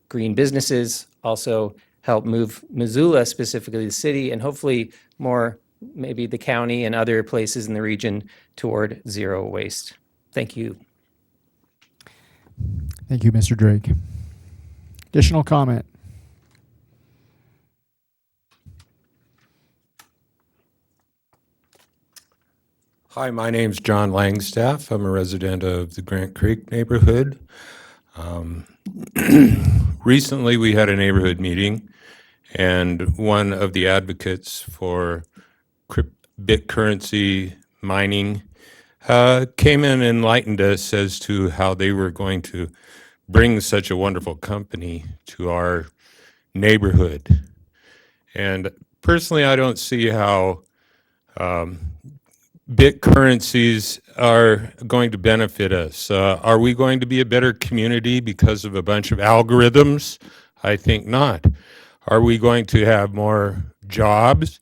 green businesses, also help move Missoula, specifically the city, and hopefully more maybe the county and other places in the region toward zero waste. Thank you. Thank you, Mr. Drake. Additional comment? Hi, my name's John Langstaff. I'm a resident of the Grant Creek neighborhood. Recently, we had a neighborhood meeting, and one of the advocates for BitCurrency mining came in and enlightened us as to how they were going to bring such a wonderful company to our neighborhood. And personally, I don't see how BitCurrencies are going to benefit us. Are we going to be a better community because of a bunch of algorithms? I think not. Are we going to have more jobs?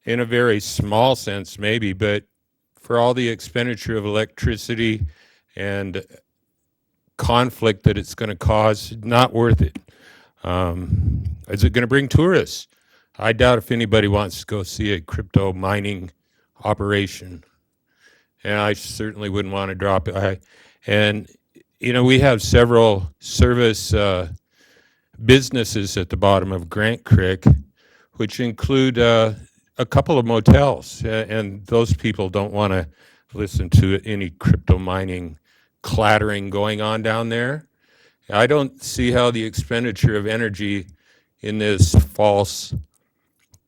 In a very small sense, maybe, but for all the expenditure of electricity and conflict that it's going to cause, not worth it. Is it going to bring tourists? I doubt if anybody wants to go see a crypto mining operation. And I certainly wouldn't want to drop it. And, you know, we have several service businesses at the bottom of Grant Creek, which include a couple of motels. And those people don't want to listen to any crypto mining clattering going on down there. I don't see how the expenditure of energy in this false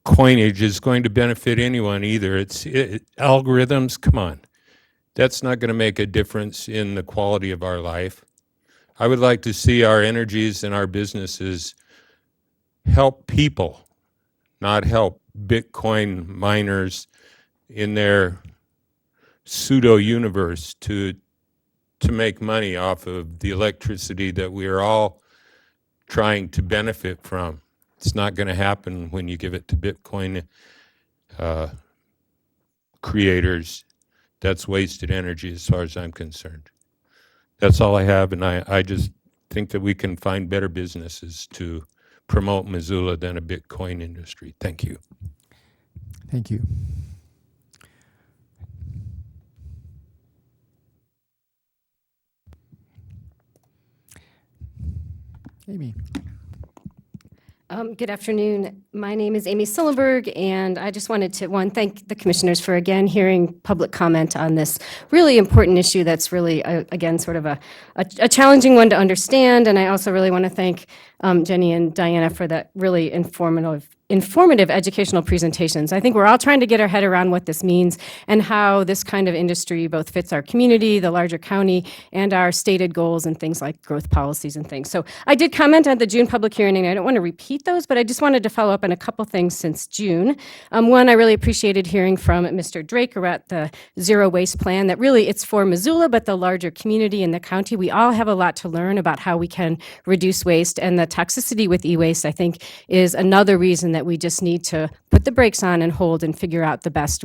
coinage is going to benefit anyone either. Algorithms, come on. That's not going to make a difference in the quality of our life. I would like to see our energies and our businesses help people, not help Bitcoin miners in their pseudo universe to make money off of the electricity that we are all trying to benefit from. It's not going to happen when you give it to Bitcoin creators. That's wasted energy as far as I'm concerned. That's all I have, and I just think that we can find better businesses to promote Missoula than a Bitcoin industry. Thank you. Thank you. Amy. Good afternoon. My name is Amy Sillenberg, and I just wanted to, thank the commissioners for again hearing public comment on this really important issue that's really, again, sort of a challenging one to understand. And I also really want to thank Jenny and Diana for that really informative educational presentations. I think we're all trying to get our head around what this means and how this kind of industry both fits our community, the larger county, and our stated goals and things like growth policies and things. So I did comment at the June public hearing, and I don't want to repeat those, but I just wanted to follow up on a couple things since June. One, I really appreciated hearing from Mr. Drake about the zero waste plan, that really it's for Missoula, but the larger community and the county. We all have a lot to learn about how we can reduce waste, and the toxicity with e-waste, I think, is another reason that we just need to put the brakes on and hold and figure out the best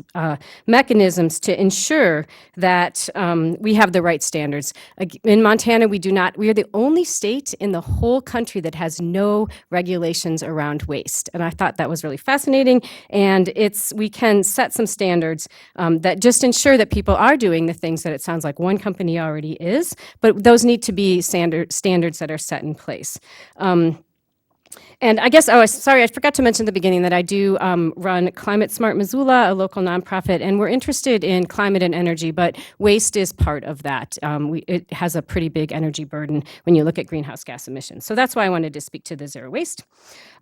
mechanisms to ensure that we have the right standards. In Montana, we are the only state in the whole country that has no regulations around waste. And I thought that was really fascinating. And we can set some standards that just ensure that people are doing the things that it sounds like one company already is, but those need to be standards that are set in place. And I guess, sorry, I forgot to mention at the beginning that I do run Climate Smart Missoula, a local nonprofit, and we're interested in climate and energy, but waste is part of that. It has a pretty big energy burden when you look at greenhouse gas emissions. So that's why I wanted to speak to the zero waste.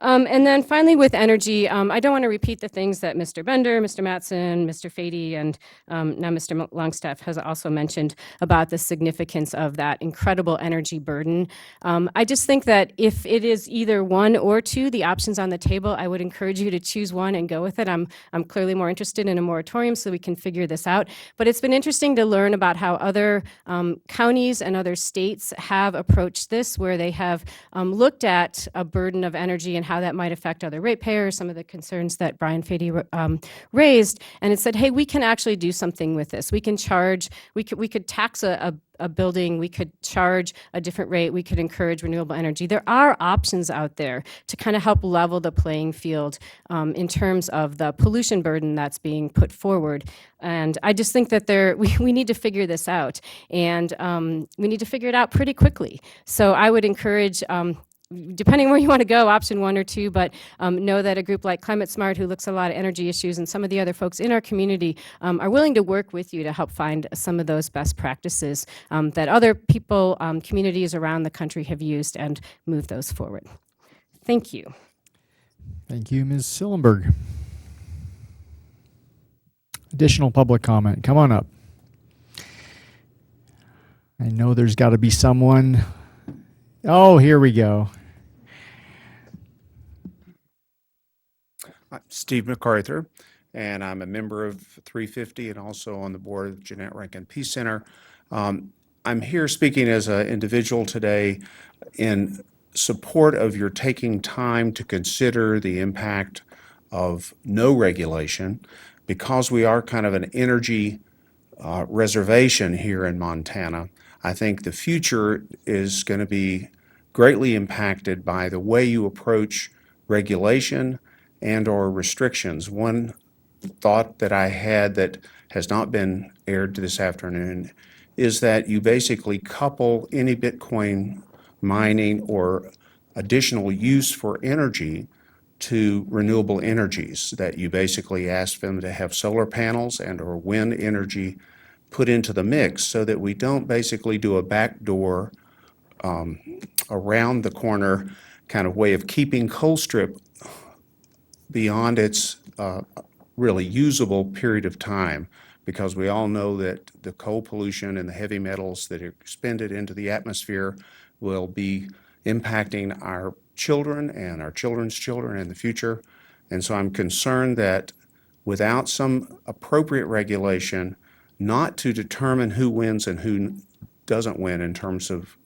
And then finally with energy, I don't want to repeat the things that Mr. Bender, Mr. Mattson, Mr. Fady, and now Mr. Longstaff has also mentioned about the significance of that incredible energy burden. I just think that if it is either one or two, the options on the table, I would encourage you to choose one and go with it. I'm clearly more interested in a moratorium so we can figure this out. But it's been interesting to learn about how other counties and other states have approached this, where they have looked at a burden of energy and how that might affect other ratepayers, some of the concerns that Brian Fady raised, and it said, hey, we can actually do something with this. We can charge, we could tax a building, we could charge a different rate, we could encourage renewable energy. There are options out there to kind of help level the playing field in terms of the pollution burden that's being put forward. And I just think that we need to figure this out, and we need to figure it out pretty quickly. So I would encourage, depending where you want to go, option 1 or 2, but know that a group like Climate Smart, who looks at a lot of energy issues, and some of the other folks in our community are willing to work with you to help find some of those best practices that other people, communities around the country have used, and move those forward. Thank you. Thank you, Ms. Sillenberg. Additional public comment. Come on up. I know there's got to be someone. Oh, here we go. I'm Steve MacArthur, and I'm a member of 350 and also on the board of Jeanette Rankin Peace Center. I'm here speaking as an individual today in support of your taking time to consider the impact of no regulation, because we are kind of an energy reservation here in Montana. I think the future is going to be greatly impacted by the way you approach regulation and or restrictions. One thought that I had that has not been aired this afternoon is that you basically couple any Bitcoin mining or additional use for energy to renewable energies, that you basically ask them to have solar panels and or wind energy put into the mix, so that we don't basically do a backdoor around the corner kind of way of keeping Colstrip beyond its really usable period of time, because we all know that the coal pollution and the heavy metals that are expended into the atmosphere will be impacting our children and our children's children in the future. And so I'm concerned that without some appropriate regulation, not to determine who wins and who doesn't win in terms of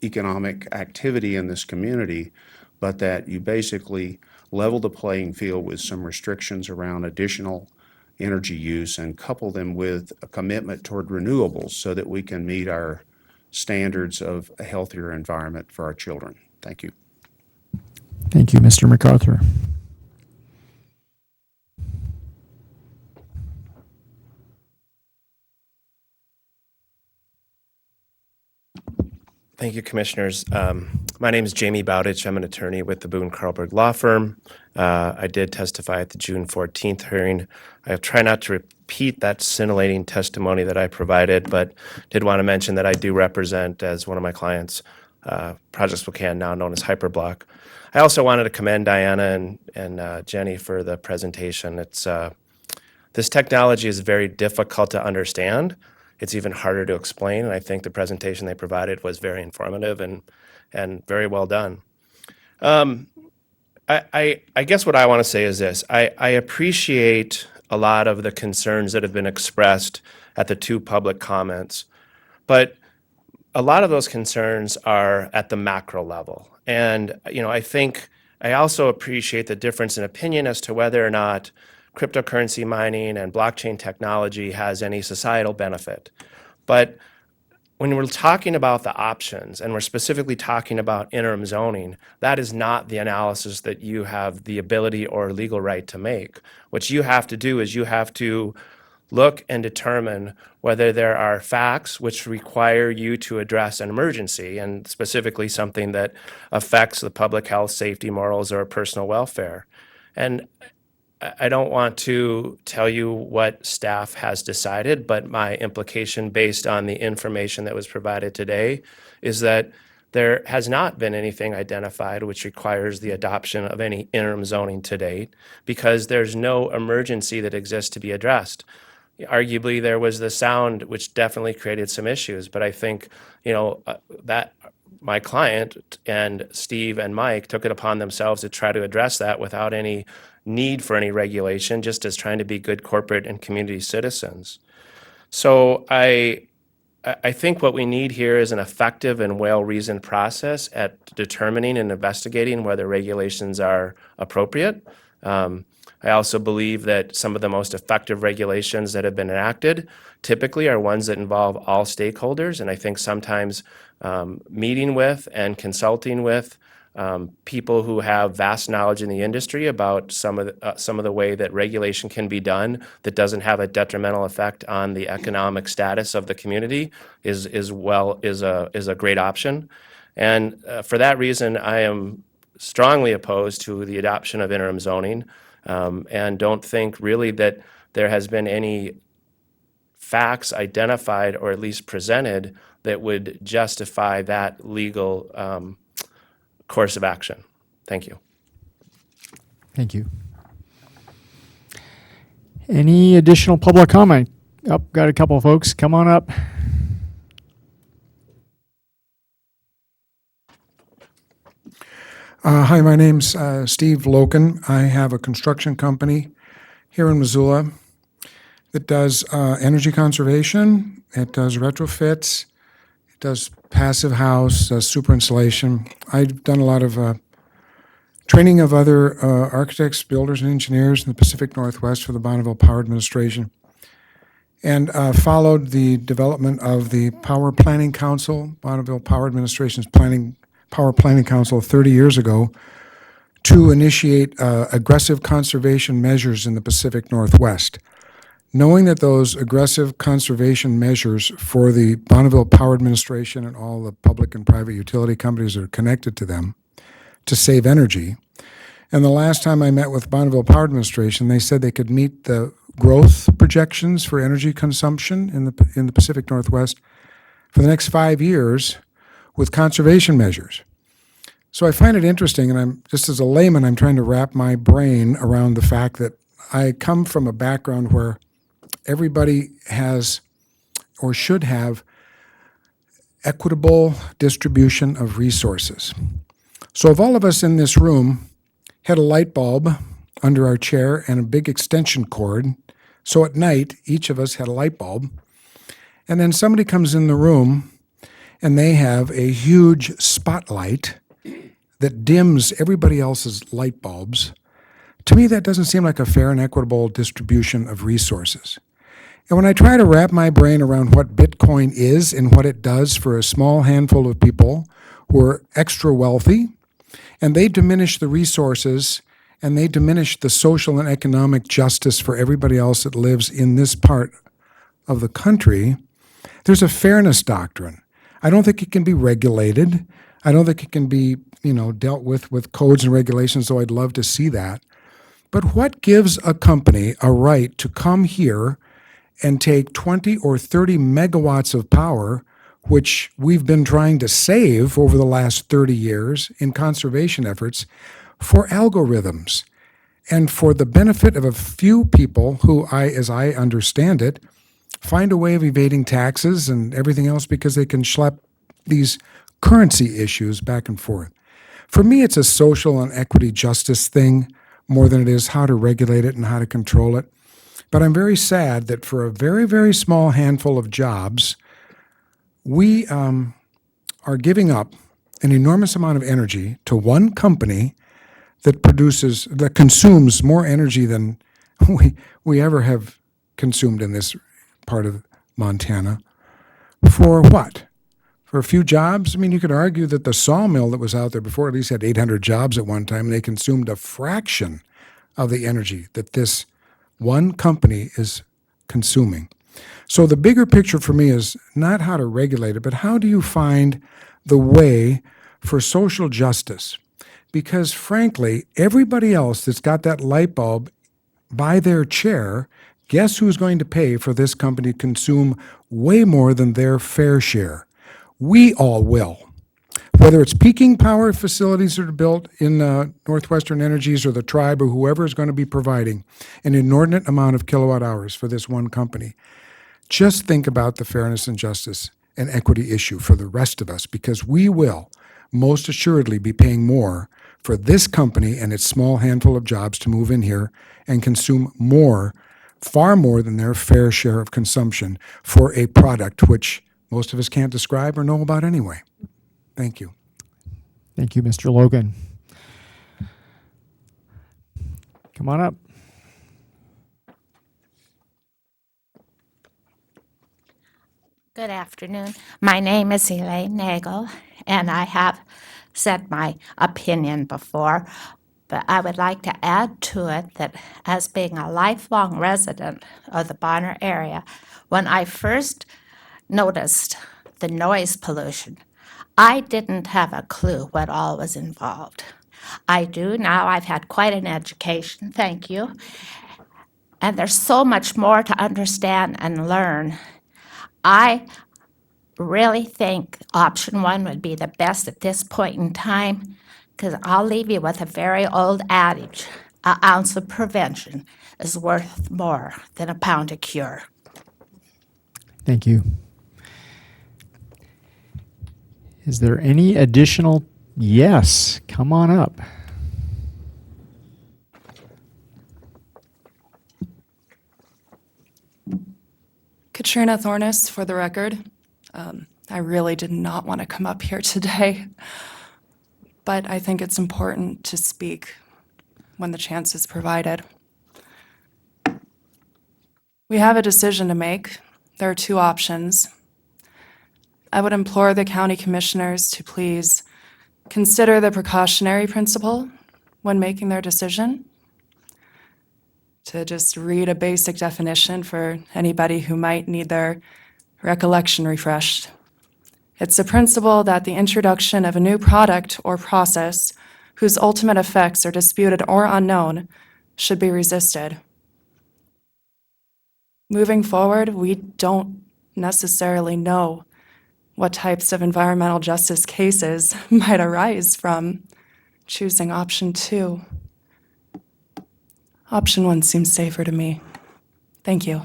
economic activity in this community, but that you basically level the playing field with some restrictions around additional energy use and couple them with a commitment toward renewables so that we can meet our standards of a healthier environment for our children. Thank you. Thank you, Mr. MacArthur. Thank you, Commissioners. My name is Jamie Bowditch. I'm an attorney with the Boone Carlberg Law Firm. I did testify at the June 14th hearing. I'll try not to repeat that scintillating testimony that I provided, but did want to mention that I do represent, as one of my clients, Project Spokane, now known as Hyperblock. I also wanted to commend Diana and Jenny for the presentation. This technology is very difficult to understand. It's even harder to explain, and I think the presentation they provided was very informative and very well done. I guess what I want to say is this. I appreciate a lot of the concerns that have been expressed at the 2 public comments, but a lot of those concerns are at the macro level. And I think I also appreciate the difference in opinion as to whether or not cryptocurrency mining and blockchain technology has any societal benefit. But when we're talking about the options, and we're specifically talking about interim zoning, that is not the analysis that you have the ability or legal right to make. What you have to do is you have to look and determine whether there are facts which require you to address an emergency, and specifically something that affects the public health, safety, morals, or personal welfare. And I don't want to tell you what staff has decided, but my implication based on the information that was provided today is that there has not been anything identified which requires the adoption of any interim zoning to date, because there's no emergency that exists to be addressed. Arguably, there was the sound, which definitely created some issues, but I think that my client and Steve and Mike took it upon themselves to try to address that without any need for any regulation, just as trying to be good corporate and community citizens. So I think what we need here is an effective and well-reasoned process at determining and investigating whether regulations are appropriate. I also believe that some of the most effective regulations that have been enacted typically are ones that involve all stakeholders, and I think sometimes meeting with and consulting with people who have vast knowledge in the industry about some of the way that regulation can be done that doesn't have a detrimental effect on the economic status of the community is a great option. And for that reason, I am strongly opposed to the adoption of interim zoning, and don't think really that there has been any facts identified or at least presented that would justify that legal course of action. Thank you. Thank you. Any additional public comment? Oh, got a couple of folks. Come on up. Hi, my name's Steve Loken. I have a construction company here in Missoula that does energy conservation. It does retrofits. It does passive house, super insulation. I've done a lot of training of other architects, builders, and engineers in the Pacific Northwest for the Bonneville Power Administration, and followed the development of the Power Planning Council, Bonneville Power Administration's Power Planning Council 30 years ago, to initiate aggressive conservation measures in the Pacific Northwest. Knowing that those aggressive conservation measures for the Bonneville Power Administration and all the public and private utility companies that are connected to them to save energy. And the last time I met with Bonneville Power Administration, they said they could meet the growth projections for energy consumption in the Pacific Northwest for the next 5 years with conservation measures. So I find it interesting, and I'm just as a layman, I'm trying to wrap my brain around the fact that I come from a background where everybody has or should have equitable distribution of resources. So if all of us in this room had a light bulb under our chair and a big extension cord, so at night each of us had a light bulb, and then somebody comes in the room and they have a huge spotlight that dims everybody else's light bulbs, to me that doesn't seem like a fair and equitable distribution of resources. And when I try to wrap my brain around what Bitcoin is and what it does for a small handful of people who are extra wealthy, and they diminish the resources and they diminish the social and economic justice for everybody else that lives in this part of the country, there's a fairness doctrine. I don't think it can be regulated. I don't think it can be, dealt with codes and regulations, though I'd love to see that. But what gives a company a right to come here and take 20 or 30 megawatts of power, which we've been trying to save over the last 30 years in conservation efforts, for algorithms and for the benefit of a few people who, as I understand it, find a way of evading taxes and everything else because they can schlep these currency issues back and forth. For me, it's a social and equity justice thing more than it is how to regulate it and how to control it. But I'm very sad that for a very, very small handful of jobs, we are giving up an enormous amount of energy to one company that consumes more energy than we ever have consumed in this part of Montana. For what? For a few jobs? I mean, you could argue that the sawmill that was out there before at least had 800 jobs at one time, and they consumed a fraction of the energy that this one company is consuming. So the bigger picture for me is not how to regulate it, but how do you find the way for social justice? Because frankly, everybody else that's got that light bulb by their chair, guess who's going to pay for this company to consume way more than their fair share? We all will. Whether it's peaking power facilities that are built in Northwestern Energies or the tribe or whoever is going to be providing an inordinate amount of kilowatt hours for this one company. Just think about the fairness and justice. an equity issue for the rest of us, because we will most assuredly be paying more for this company and its small handful of jobs to move in here and consume more, far more than their fair share of consumption for a product which most of us can't describe or know about anyway. Thank you. Thank you, Mr. Logan. Come on up. Good afternoon. My name is Elaine Nagel, and I have said my opinion before, but I would like to add to it that as being a lifelong resident of the Bonner area, when I first noticed the noise pollution, I didn't have a clue what all was involved. I do now. I've had quite an education, thank you. And there's so much more to understand and learn. I really think option one would be the best at this point in time, because I'll leave you with a very old adage: an ounce of prevention is worth more than a pound of cure. Thank you. Is there any additional? Yes, come on up. Katrina Thornis, for the record. I really did not want to come up here today, but I think it's important to speak when the chance is provided. We have a decision to make. There are two options. I would implore the county commissioners to please consider the precautionary principle when making their decision. To just read a basic definition for anybody who might need their recollection refreshed. It's the principle that the introduction of a new product or process whose ultimate effects are disputed or unknown should be resisted. Moving forward, we don't necessarily know what types of environmental justice cases might arise from choosing option two. Option one seems safer to me. Thank you.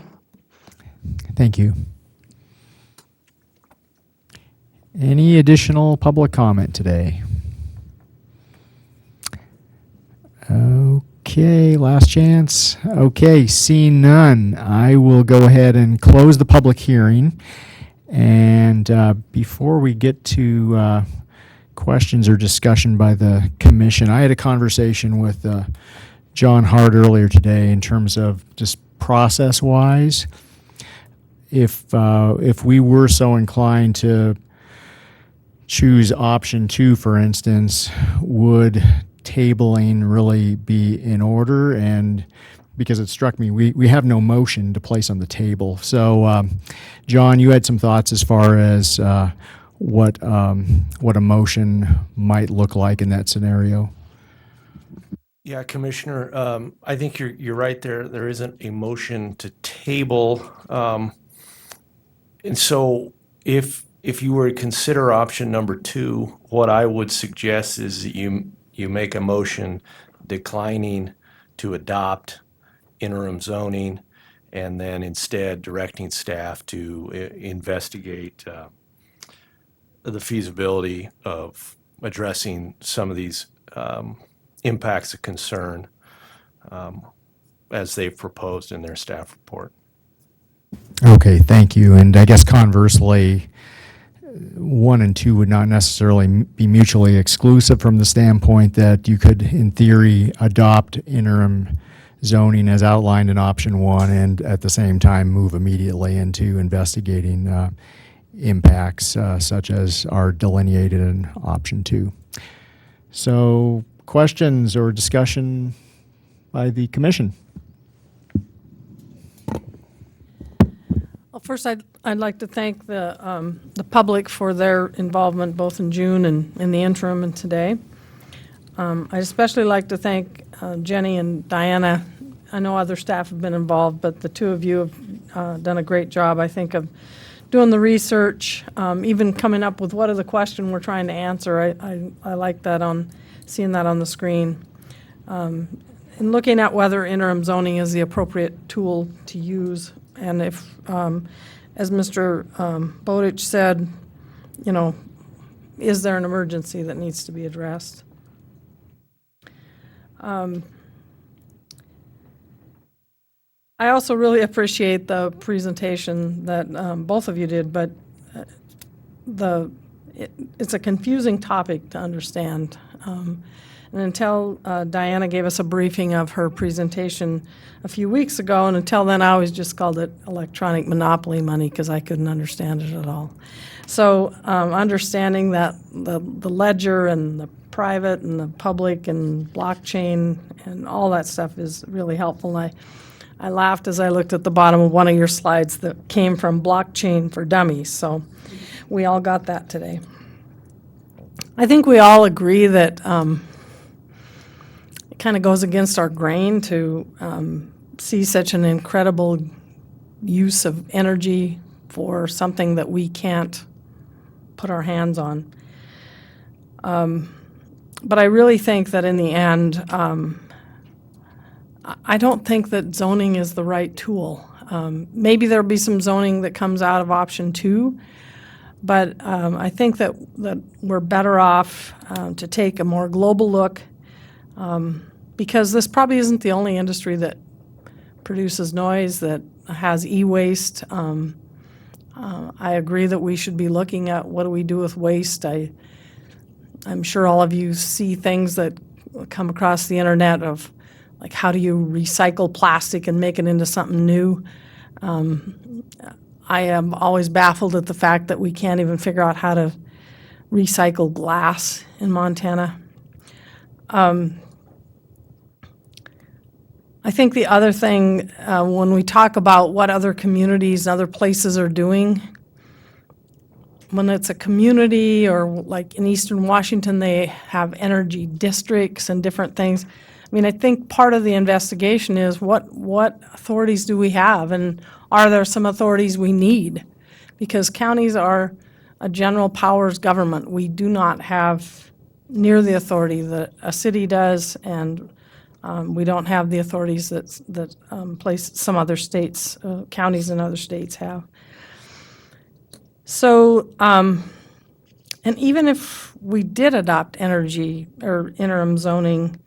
Thank you. Any additional public comment today? Okay, last chance. Okay, seeing none, I will go ahead and close the public hearing. And before we get to questions or discussion by the commission, I had a conversation with John Hart earlier today in terms of just process-wise. If we were so inclined to choose option two, for instance, would tabling really be in order? And because it struck me, we have no motion to place on the table. So, John, you had some thoughts as far as what a motion might look like in that scenario. Yeah, Commissioner, I think you're right there. There isn't a motion to table. And so if you were to consider option number two, what I would suggest is that you make a motion declining to adopt interim zoning, and then instead directing staff to investigate the feasibility of addressing some of these impacts of concern as they've proposed in their staff report. Okay, thank you. And I guess conversely, 1 and 2 would not necessarily be mutually exclusive from the standpoint that you could, in theory, adopt interim zoning as outlined in option 1 and at the same time move immediately into investigating impacts such as are delineated in option 2. So questions or discussion by the commission? Well, first, I'd like to thank the public for their involvement both in June and in the interim and today. I'd especially like to thank Jenny and Diana. I know other staff have been involved, but the two of you have done a great job, I think, of doing the research, even coming up with what are the questions we're trying to answer. I like that seeing that on the screen. And looking at whether interim zoning is the appropriate tool to use And if, as Mr. Bowditch said, is there an emergency that needs to be addressed? I also really appreciate the presentation that both of you did, but it's a confusing topic to understand. And until Diana gave us a briefing of her presentation a few weeks ago, and until then I always just called it electronic monopoly money because I couldn't understand it at all. So understanding that the ledger and the private and the public and blockchain and all that stuff is really helpful. I laughed as I looked at the bottom of one of your slides that came from Blockchain for Dummies, so we all got that today. I think we all agree that it kind of goes against our grain to see such an incredible use of energy for something that we can't put our hands on. But I really think that in the end, I don't think that zoning is the right tool. Maybe there'll be some zoning that comes out of option 2, but I think that we're better off to take a more global look, because this probably isn't the only industry that produces noise, that has e-waste. I agree that we should be looking at what do we do with waste. I'm sure all of you see things that come across the internet of like how do you recycle plastic and make it into something new. I am always baffled at the fact that we can't even figure out how to recycle glass in Montana. I think the other thing, when we talk about what other communities and other places are doing, when it's a community or like in Eastern Washington, they have energy districts and different things. I mean, I think part of the investigation is what authorities do we have, and are there some authorities we need? Because counties are a general powers government. We do not have near the authority that a city does, and we don't have the authorities that some other states, counties in other states have. So, and even if we did adopt energy or interim zoning,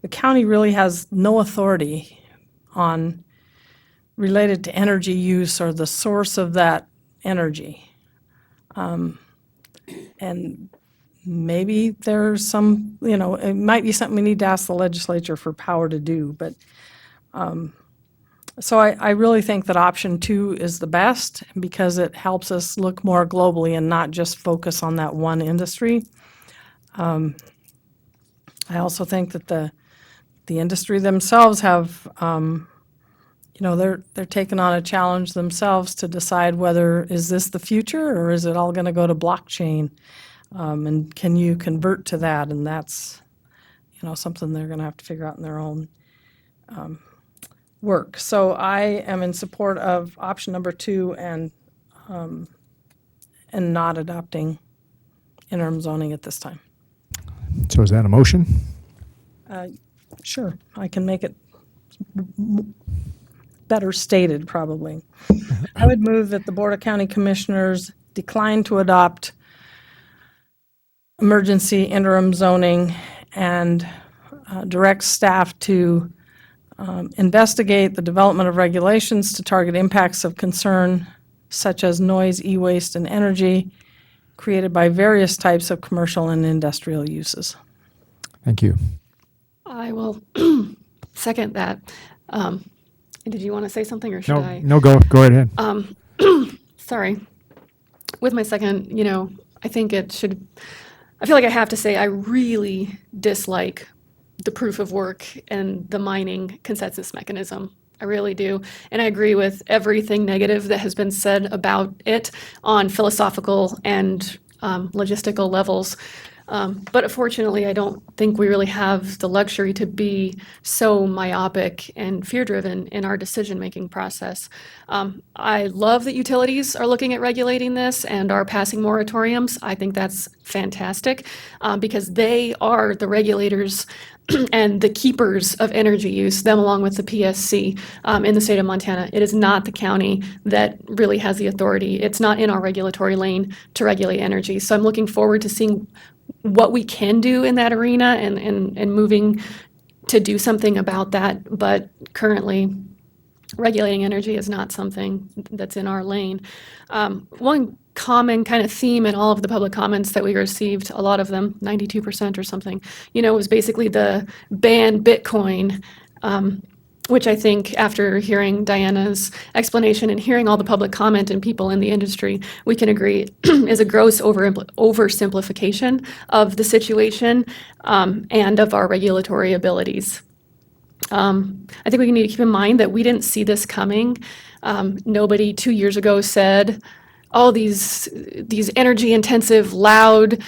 the county really has no authority on related to energy use or the source of that energy. And maybe there's some, it might be something we need to ask the legislature for power to do, but so I really think that option 2 is the best because it helps us look more globally and not just focus on that one industry. I also think that the industry themselves have, they're taking on a challenge themselves to decide whether is this the future or is it all going to go to blockchain, and can you convert to that? And that's, something they're going to have to figure out in their own work. So I am in support of option number 2 and not adopting interim zoning at this time. So is that a motion? Sure, I can make it better stated, probably. I would move that the Board of County Commissioners decline to adopt emergency interim zoning and direct staff to investigate the development of regulations to target impacts of concern such as noise, e-waste, and energy created by various types of commercial and industrial uses. Thank you. I will second that. Did you want to say something or should I? No, go ahead. Sorry. With my second, I think I feel like I have to say I really dislike the proof of work and the mining consensus mechanism. I really do. And I agree with everything negative that has been said about it on philosophical and logistical levels. But unfortunately, I don't think we really have the luxury to be so myopic and fear-driven in our decision-making process. I love that utilities are looking at regulating this and are passing moratoriums. I think that's fantastic because they are the regulators and the keepers of energy use, them along with the PSC in the state of Montana. It is not the county that really has the authority. It's not in our regulatory lane to regulate energy. So I'm looking forward to seeing what we can do in that arena and moving to do something about that. But currently, regulating energy is not something that's in our lane. One common kind of theme in all of the public comments that we received, a lot of them, 92% or something, was basically the ban Bitcoin, which I think after hearing Diana's explanation and hearing all the public comment and people in the industry, we can agree is a gross oversimplification of the situation and of our regulatory abilities. I think we need to keep in mind that we didn't see this coming. Nobody 2 years ago said, "Oh, these energy-intensive, loud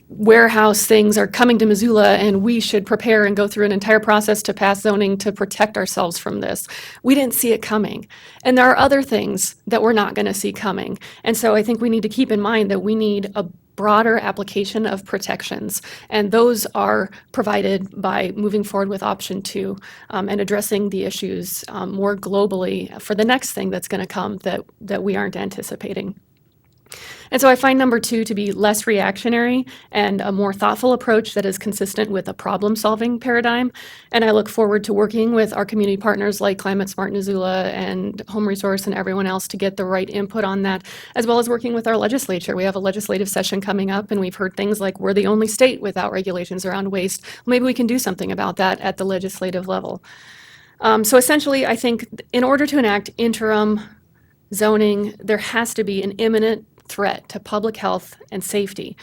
warehouse things are coming to Missoula, and we should prepare and go through an entire process to pass zoning to protect ourselves from this." We didn't see it coming. And there are other things that we're not going to see coming. And so I think we need to keep in mind that we need a broader application of protections, and those are provided by moving forward with option 2 and addressing the issues more globally for the next thing that's going to come that we aren't anticipating. And so I find number 2 to be less reactionary and a more thoughtful approach that is consistent with a problem-solving paradigm. And I look forward to working with our community partners like Climate Smart Missoula and Home Resource and everyone else to get the right input on that, as well as working with our legislature. We have a legislative session coming up, and we've heard things like we're the only state without regulations around waste. Maybe we can do something about that at the legislative level. So essentially, I think in order to enact interim zoning, there has to be an imminent threat to public health and safety.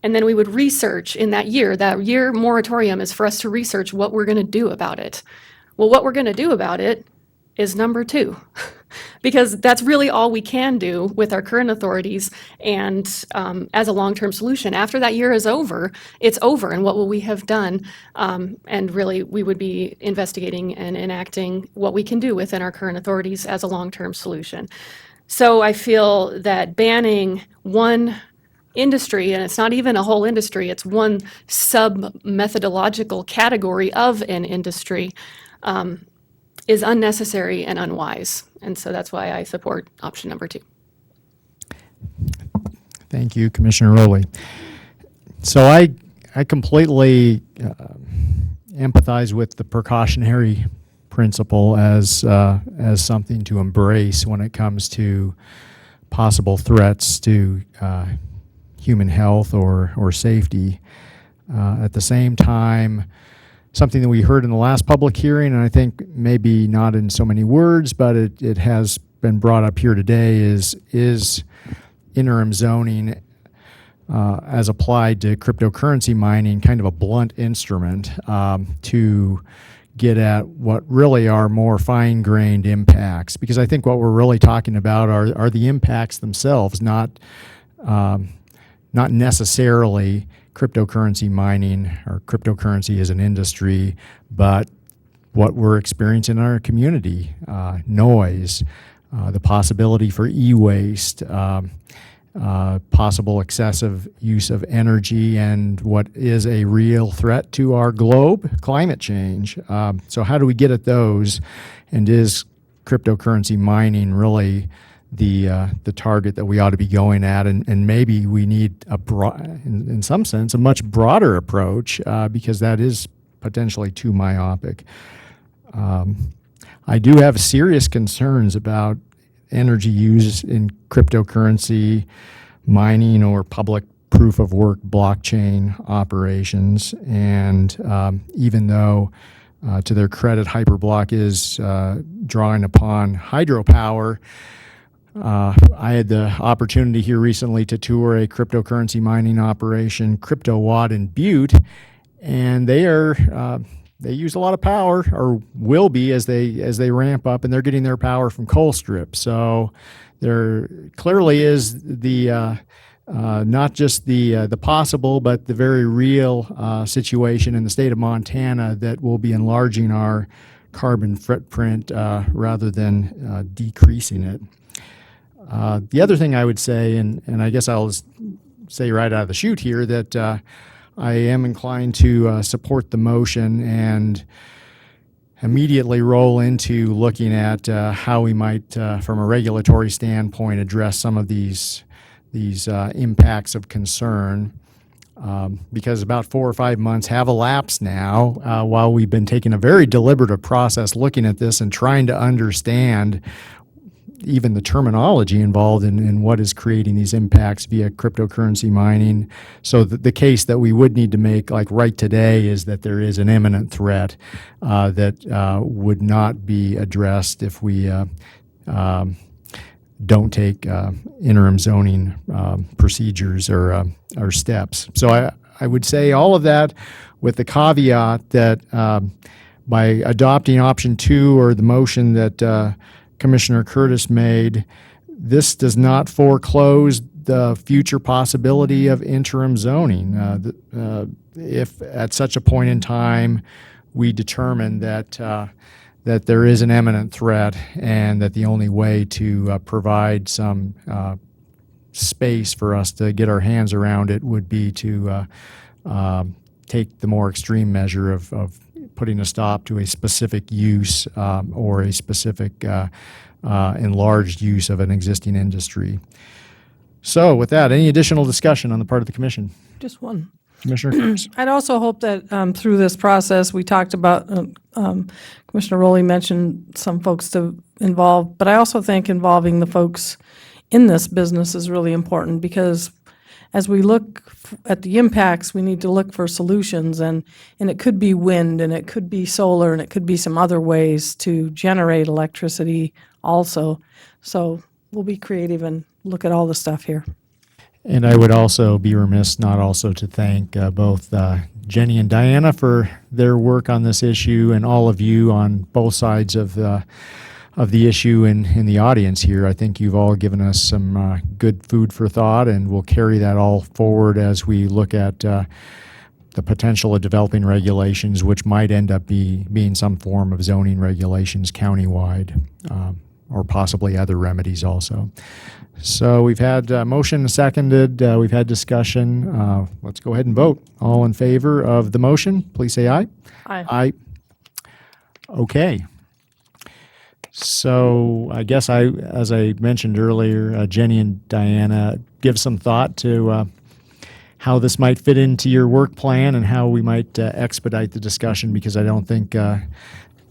And then we would research in that year moratorium is for us to research what we're going to do about it. Well, what we're going to do about it is number 2, because that's really all we can do with our current authorities and as a long-term solution. After that year is over, it's over, and what will we have done? And really, we would be investigating and enacting what we can do within our current authorities as a long-term solution. So I feel that banning one industry, and it's not even a whole industry, it's one sub-methodological category of an industry, is unnecessary and unwise. And so that's why I support option number 2. Thank you, Commissioner Rowley. So I completely empathize with the precautionary principle as something to embrace when it comes to possible threats to human health or safety. At the same time, something that we heard in the last public hearing, and I think maybe not in so many words, but it has been brought up here today, is interim zoning as applied to cryptocurrency mining kind of a blunt instrument to get at what really are more fine-grained impacts, because I think what we're really talking about are the impacts themselves, not necessarily cryptocurrency mining or cryptocurrency as an industry, but what we're experiencing in our community, noise, the possibility for e-waste, possible excessive use of energy, and what is a real threat to our globe, climate change. So how do we get at those? And is cryptocurrency mining really the target that we ought to be going at? And maybe we need in some sense, a much broader approach because that is potentially too myopic. I do have serious concerns about energy use in cryptocurrency mining or public proof of work blockchain operations. And even though, to their credit, Hyperblock is drawing upon hydropower, I had the opportunity here recently to tour a cryptocurrency mining operation, CryptoWatt in Butte, and they use a lot of power, or will be as they ramp up, and they're getting their power from Colstrip. So there clearly is the not just the possible, but the very real situation in the state of Montana that will be enlarging our carbon footprint rather than decreasing it. The other thing I would say, and I guess I'll say right out of the chute here, that I am inclined to support the motion and immediately roll into looking at how we might, from a regulatory standpoint, address some of these impacts of concern. Because about 4 or 5 months have elapsed now while we've been taking a very deliberative process looking at this and trying to understand even the terminology involved in what is creating these impacts via cryptocurrency mining. So the case that we would need to make, like right today, is that there is an imminent threat that would not be addressed if we don't take interim zoning procedures or steps. So I would say all of that with the caveat that by adopting option 2 or the motion that Commissioner Curtis made, this does not foreclose the future possibility of interim zoning. If at such a point in time we determine that that there is an imminent threat and that the only way to provide some space for us to get our hands around it would be to take the more extreme measure of putting a stop to a specific use or a specific enlarged use of an existing industry. So with that, any additional discussion on the part of the commission? Just one. Commissioner Curtis. I'd also hope that through this process, we talked about, Commissioner Rowley mentioned some folks to involve, but I also think involving the folks in this business is really important, because as we look at the impacts, we need to look for solutions, and it could be wind, and it could be solar, and it could be some other ways to generate electricity also. So we'll be creative and look at all the stuff here. And I would also be remiss not also to thank both Jenny and Diana for their work on this issue, and all of you on both sides of the issue in the audience here. I think you've all given us some good food for thought, and we'll carry that all forward as we look at the potential of developing regulations, which might end up being some form of zoning regulations countywide, or possibly other remedies also. So we've had motion seconded, we've had discussion. Let's go ahead and vote. All in favor of the motion, please say aye. Aye. Aye. Okay. So I guess as I mentioned earlier, Jenny and Diana, give some thought to how this might fit into your work plan and how we might expedite the discussion, because I don't think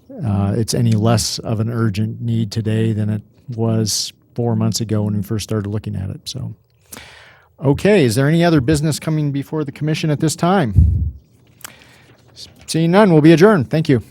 it's any less of an urgent need today than it was 4 months ago when we first started looking at it. So, okay, is there any other business coming before the commission at this time? Seeing none, we'll be adjourned. Thank you.